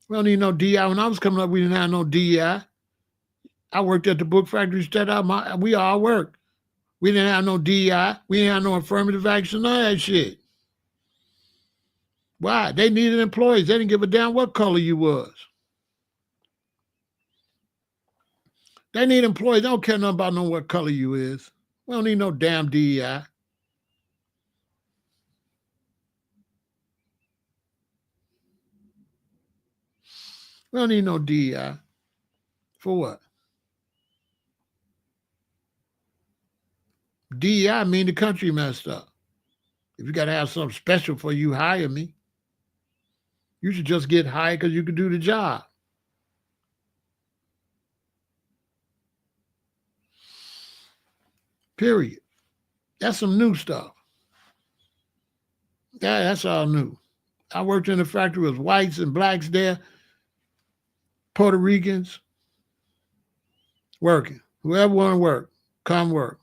We don't need no DEI. When I was coming up, we didn't have no DEI. I worked at the book factory, we all worked. We didn't have no DEI. We didn't have no affirmative action, none of that shit. Why? They needed employees. They didn't give a damn what color you was. They need employees. They don't care nothing about knowing what color you is. We don't need no damn DEI. We don't need no DEI. For what? DEI mean the country messed up. If you got to have something special for you, hire me. You should just get hired because you can do the job. Period. That's some new stuff. Yeah, that's all new. I worked in a factory with whites and blacks there, Puerto Ricans, working. Whoever want to work, come work.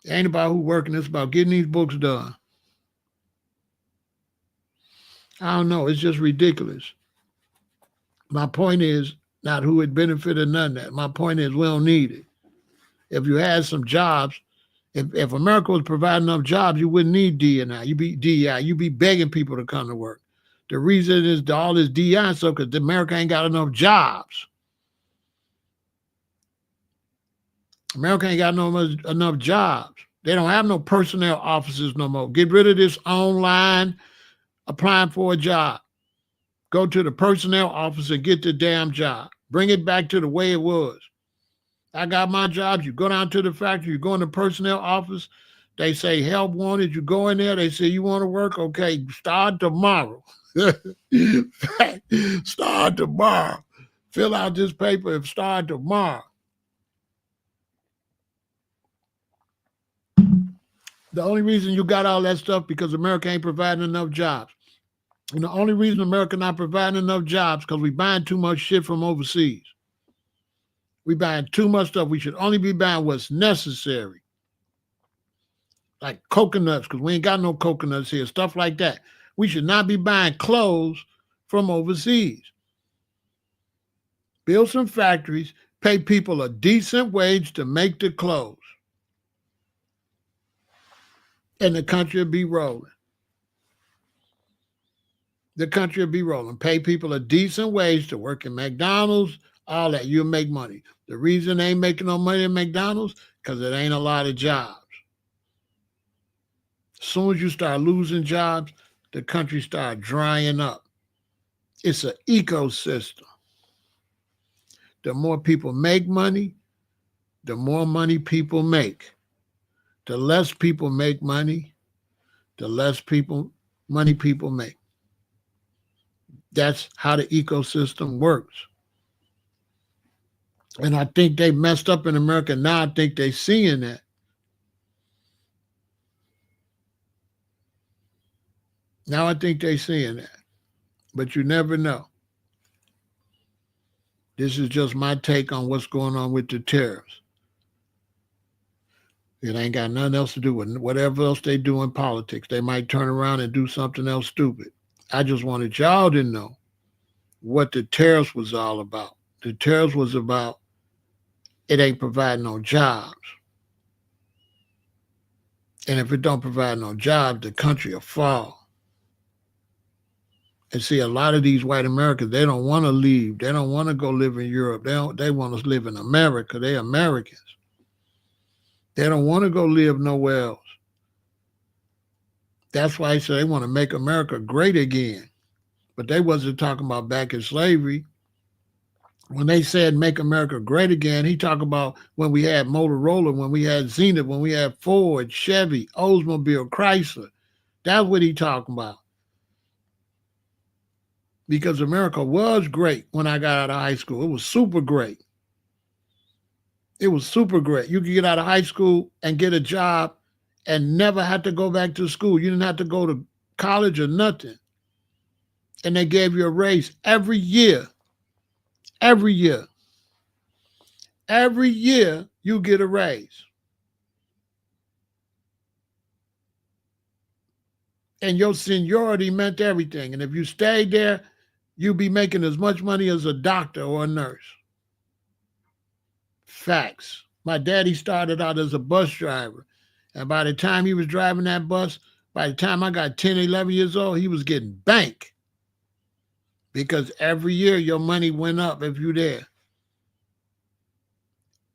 It ain't about who working. It's about getting these books done. I don't know. It's just ridiculous. My point is not who it benefited, none of that. My point is we don't need it. If you had some jobs, if America was providing enough jobs, you wouldn't need DNI. You be DEI. You be begging people to come to work. The reason is all this DEI stuff because America ain't got enough jobs. America ain't got enough jobs. They don't have no personnel offices no more. Get rid of this online applying for a job. Go to the personnel office and get the damn job. Bring it back to the way it was. I got my jobs. You go down to the factory, you go in the personnel office. They say help wanted. You go in there. They say you want to work. Okay, start tomorrow. Start tomorrow. Fill out this paper and start tomorrow. The only reason you got all that stuff because America ain't providing enough jobs. And the only reason America not providing enough jobs because we buying too much shit from overseas. We buying too much stuff. We should only be buying what's necessary. Like coconuts, because we ain't got no coconuts here, stuff like that. We should not be buying clothes from overseas. Build some factories, pay people a decent wage to make the clothes. And the country will be rolling. The country will be rolling. Pay people a decent wage to work in McDonald's, all that. You'll make money. The reason they ain't making no money in McDonald's, because it ain't a lot of jobs. As soon as you start losing jobs, the country start drying up. It's an ecosystem. The more people make money, the more money people make. The less people make money, the less money people make. That's how the ecosystem works. And I think they messed up in America. Now I think they're seeing that. Now I think they're seeing that. But you never know. This is just my take on what's going on with the tariffs. It ain't got nothing else to do with whatever else they do in politics. They might turn around and do something else stupid. I just wanted y'all to know what the tariffs was all about. The tariffs was about it ain't providing no jobs. And if it don't provide no jobs, the country will fall. And see, a lot of these white Americans, they don't want to leave. They don't want to go live in Europe. They want to live in America. They're Americans. They don't want to go live nowhere else. That's why they want to make America great again. But they wasn't talking about back in slavery. When they said make America great again, he talked about when we had Motorola, when we had Zenith, when we had Ford, Chevy, Oldsmobile, Chrysler. That's what he talking about. Because America was great when I got out of high school. It was super great. It was super great. You could get out of high school and get a job and never have to go back to school. You didn't have to go to college or nothing. And they gave you a raise every year. Every year. Every year you get a raise. And your seniority meant everything. And if you stayed there, you'd be making as much money as a doctor or a nurse. Facts. My daddy started out as a bus driver. And by the time he was driving that bus, by the time I got 10, 11 years old, he was getting bank. Because every year your money went up if you're there.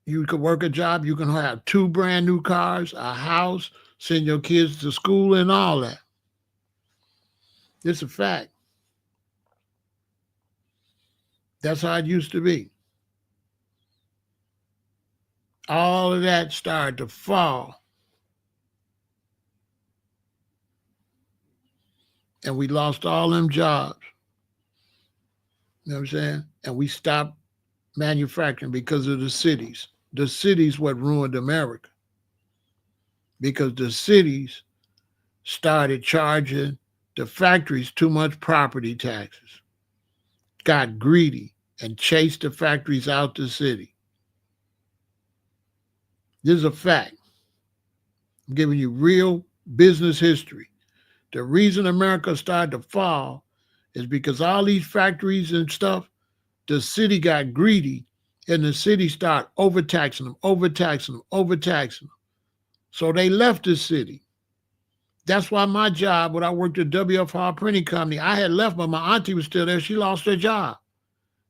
You could work a job, you can have 2 brand new cars, a house, send your kids to school and all that. It's a fact. That's how it used to be. All of that started to fall. And we lost all them jobs. You know what I'm saying? And we stopped manufacturing because of the cities. The cities what ruined America. Because the cities started charging the factories too much property taxes, got greedy, and chased the factories out the city. This is a fact. I'm giving you real business history. The reason America started to fall is because all these factories and stuff, the city got greedy and the city started overtaxing them, overtaxing them, overtaxing them. So they left the city. That's why my job, when I worked at WFR Printing Company, I had left, but my auntie was still there. She lost her job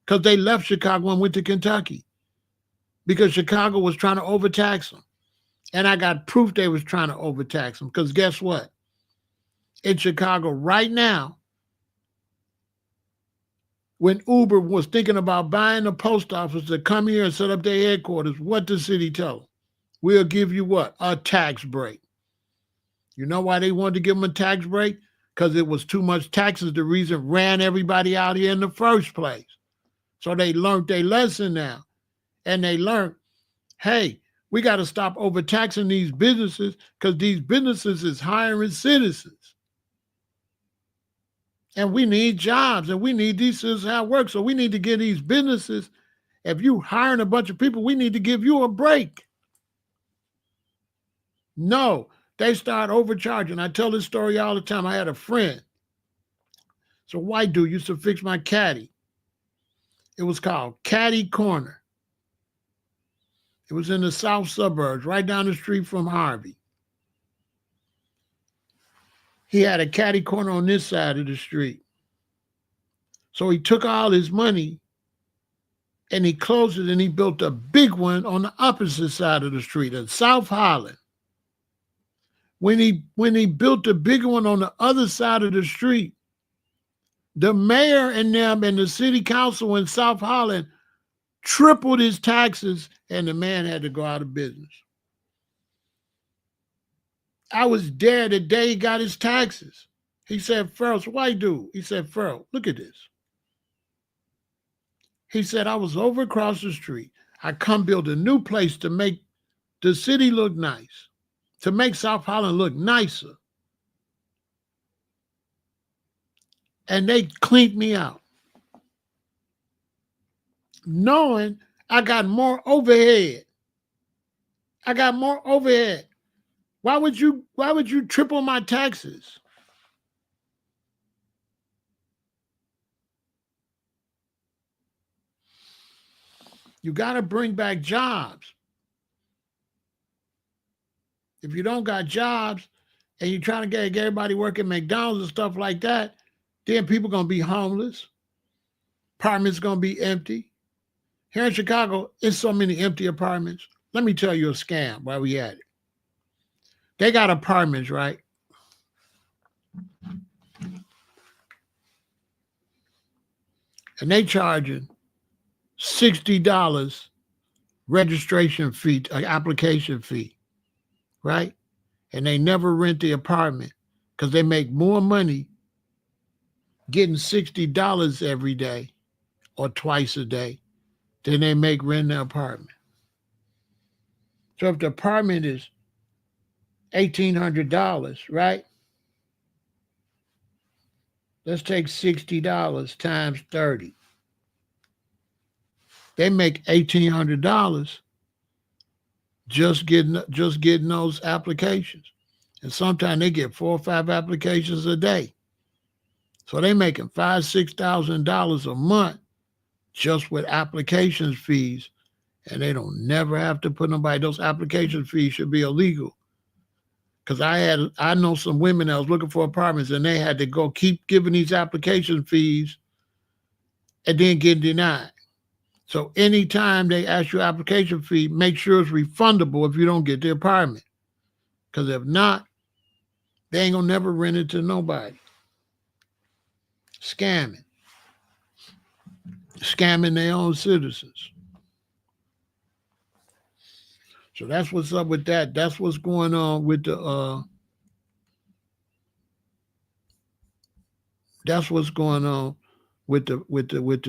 because they left Chicago and went to Kentucky because Chicago was trying to overtax them. And I got proof they was trying to overtax them because guess what? In Chicago right now, when Uber was thinking about buying the post office to come here and set up their headquarters, what the city told them? We'll give you what? A tax break. You know why they wanted to give them a tax break? Because it was too much taxes. The reason ran everybody out here in the first place. So they learned their lesson now. And they learned, hey, we got to stop overtaxing these businesses because these businesses is hiring citizens. And we need jobs and we need these citizens to have work. So we need to give these businesses, if you hiring a bunch of people, we need to give you a break. No, they start overcharging. I tell this story all the time. I had a friend. So a white dude used to fix my caddy. It was called Caddy Corner. It was in the south suburbs, right down the street from Harvey. He had a caddy corner on this side of the street. So he took all his money and he closed it and he built a big one on the opposite side of the street in South Holland. When he built the bigger one on the other side of the street, the mayor and them and the city council in South Holland tripled his taxes and the man had to go out of business. I was there the day he got his taxes. He said, Pharaoh's a white dude. He said, Pharaoh, look at this. He said, I was over across the street. I come build a new place to make the city look nice, to make South Holland look nicer. And they cleaned me out, knowing I got more overhead. I got more overhead. Why would you triple my taxes? You got to bring back jobs. If you don't got jobs and you're trying to get everybody working McDonald's and stuff like that, then people going to be homeless. Apartments going to be empty. Here in Chicago, it's so many empty apartments. Let me tell you a scam while we at it. They got apartments, right? And they charging $60 registration fee, application fee, right? And they never rent the apartment because they make more money getting $60 every day or twice a day than they make renting the apartment. So if the apartment is $1,800, right? Let's take $60 times 30. They make $1,800 just getting those applications. And sometimes they get 4 or 5 applications a day. So they making $5,000, $6,000 a month just with application fees. And they don't never have to put nobody. Those application fees should be illegal. Because I know some women that was looking for apartments and they had to go keep giving these application fees and then get denied. So anytime they ask you application fee, make sure it's refundable if you don't get the apartment. Because if not, they ain't gonna never rent it to nobody. Scamming their own citizens. So that's what's up with that. That's what's going on with the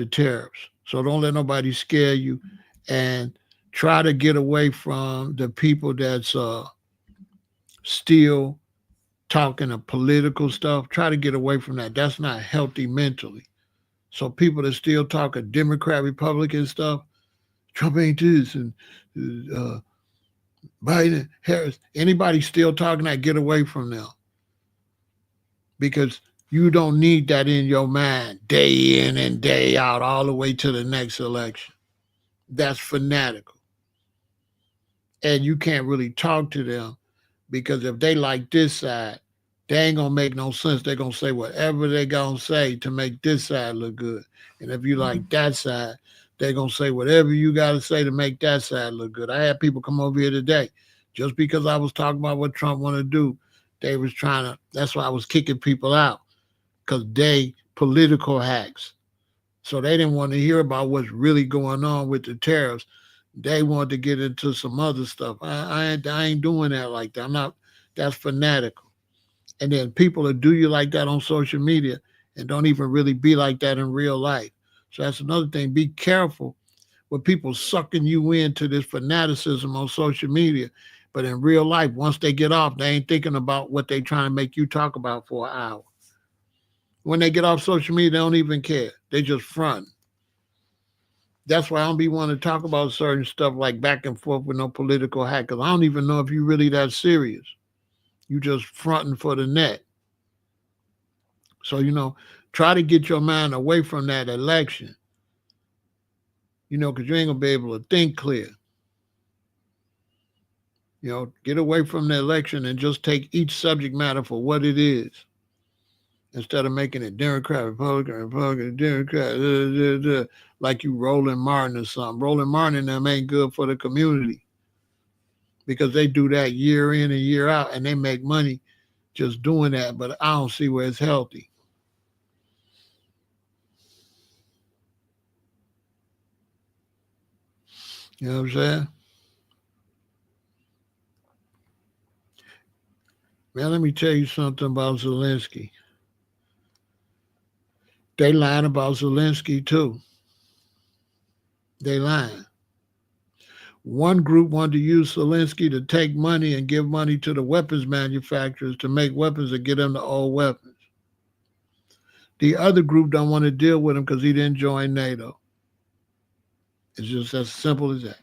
tariffs. So don't let nobody scare you, and try to get away from the people that's still talking of political stuff. Try to get away from that. That's not healthy mentally. So people that still talk of Democrat, Republican stuff, Trump ain't this, and Biden, Harris, anybody still talking that, get away from them. Because You don't need that in your mind day in and day out all the way to the next election. That's fanatical. And you can't really talk to them because if they like this side, they ain't gonna make no sense. They're gonna say whatever they gonna say to make this side look good. And if you like that side, they're gonna say whatever you gotta say to make that side look good. I had people come over here today. Just because I was talking about what Trump wanna do, they was trying to that's why I was kicking people out. Because they political hacks. So they didn't want to hear about what's really going on with the tariffs. They wanted to get into some other stuff. I ain't doing that like that. I'm not. That's fanatical. And then people that do you like that on social media and don't even really be like that in real life. So that's another thing. Be careful with people sucking you into this fanaticism on social media. But in real life, once they get off, they ain't thinking about what they trying to make you talk about for an hour. When they get off social media, they don't even care. They just front. That's why I don't be wanting to talk about certain stuff like back and forth with no political hack, because I don't even know if you really that serious. You just fronting for the net. So, try to get your mind away from that election, because you ain't going to be able to think clear. Get away from the election and just take each subject matter for what it is. Instead of making it Democrat, Republican, Democrat, like you Roland Martin or something. Roland Martin and them ain't good for the community because they do that year in and year out and they make money just doing that, but I don't see where it's healthy. You know what I'm saying? Man, let me tell you something about Zelensky. They lying about Zelensky too. They lying. One group wanted to use Zelensky to take money and give money to the weapons manufacturers to make weapons and get them the old weapons. The other group don't want to deal with him because he didn't join NATO. It's just as simple as that.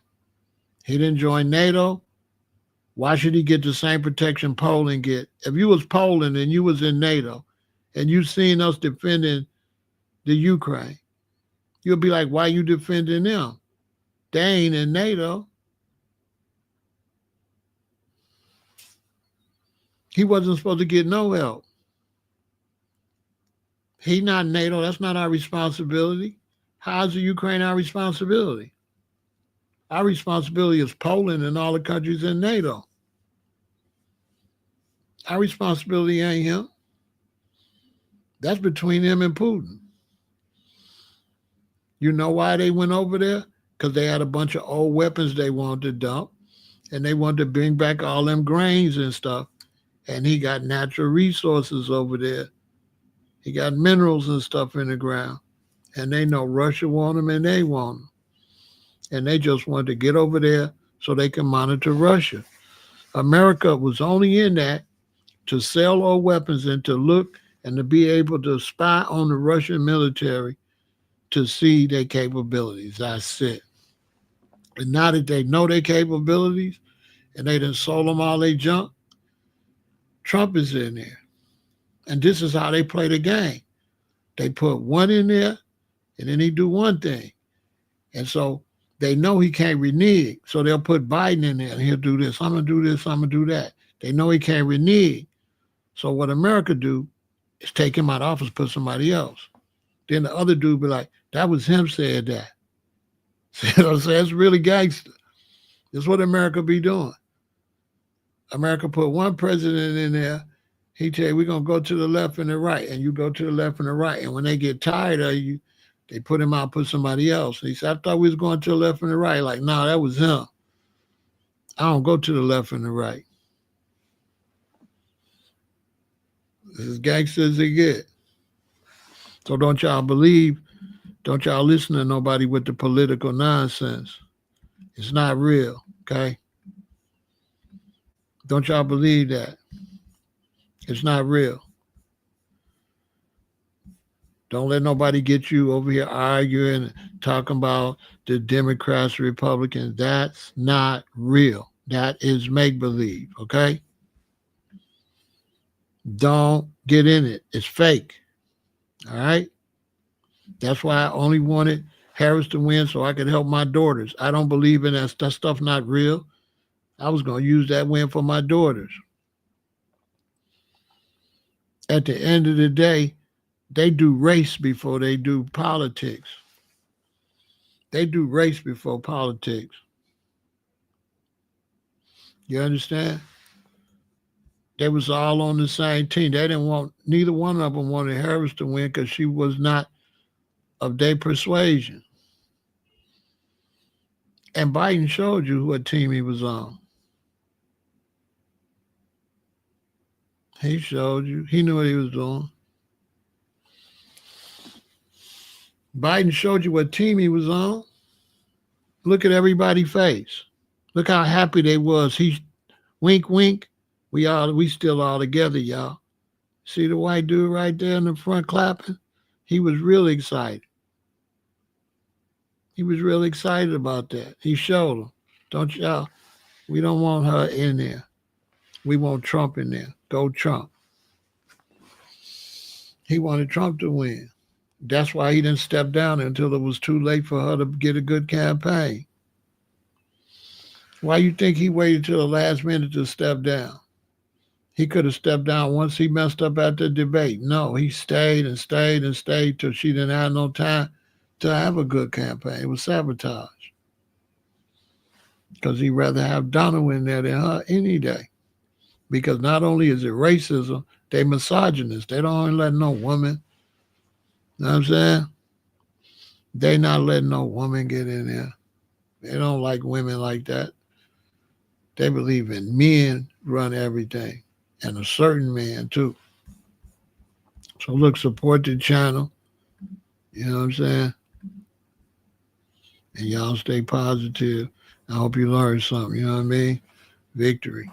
He didn't join NATO. Why should he get the same protection Poland get? If you was Poland and you was in NATO and you seen us defending the Ukraine, you'll be like, why you defending them? They ain't in NATO. He wasn't supposed to get no help. He not NATO. That's not our responsibility. How's the Ukraine our responsibility? Our responsibility is Poland and all the countries in NATO. Our responsibility ain't him. That's between him and Putin. You know why they went over there? Because they had a bunch of old weapons they wanted to dump, and they wanted to bring back all them grains and stuff. And he got natural resources over there. He got minerals and stuff in the ground. And they know Russia want them and they want them. And they just wanted to get over there so they can monitor Russia. America was only in that to sell old weapons and to look and to be able to spy on the Russian military to see their capabilities. That's it. And now that they know their capabilities and they done sold them all their junk, Trump is in there. And this is how they play the game. They put one in there and then he do one thing. And so they know he can't renege. So they'll put Biden in there and he'll do this. I'm going to do this. I'm going to do that. They know he can't renege. So what America do is take him out of office, put somebody else. Then the other dude be like, that was him said that. See what I'm saying? It's really gangster. That's what America be doing. America put one president in there. He tell you, we're going to go to the left and the right. And you go to the left and the right. And when they get tired of you, they put him out, put somebody else. And he said, I thought we was going to the left and the right. Like, no, that was him. I don't go to the left and the right. This is gangster as they get. So don't y'all listen to nobody with the political nonsense. It's not real, okay? Don't y'all believe that. It's not real. Don't let nobody get you over here arguing, talking about the Democrats, Republicans. That's not real. That is make-believe, okay? Don't get in it. It's fake. All right? That's why I only wanted Harris to win so I could help my daughters. I don't believe in that. That stuff not real. I was going to use that win for my daughters. At the end of the day, they do race before they do politics. They do race before politics. You understand? They was all on the same team. They didn't want, neither one of them wanted Harris to win because she was not of their persuasion. And Biden showed you what team he was on. He showed you. He knew what he was doing. Biden showed you what team he was on. Look at everybody's face. Look how happy they was. He wink, wink. We still all together, y'all. See the white dude right there in the front clapping? He was really excited. He was really excited about that. He showed them. Don't y'all? We don't want her in there. We want Trump in there. Go Trump. He wanted Trump to win. That's why he didn't step down until it was too late for her to get a good campaign. Why you think he waited till the last minute to step down? He could have stepped down once he messed up at the debate. No, he stayed and stayed and stayed till she didn't have no time to have a good campaign. It was sabotage. Because he'd rather have Donald in there than her any day. Because not only is it racism, they misogynist. They don't let no woman. You know what I'm saying? They not letting no woman get in there. They don't like women like that. They believe in men run everything. And a certain man too. So look, support the channel. You know what I'm saying? And y'all stay positive. I hope you learned something. You know what I mean? Victory.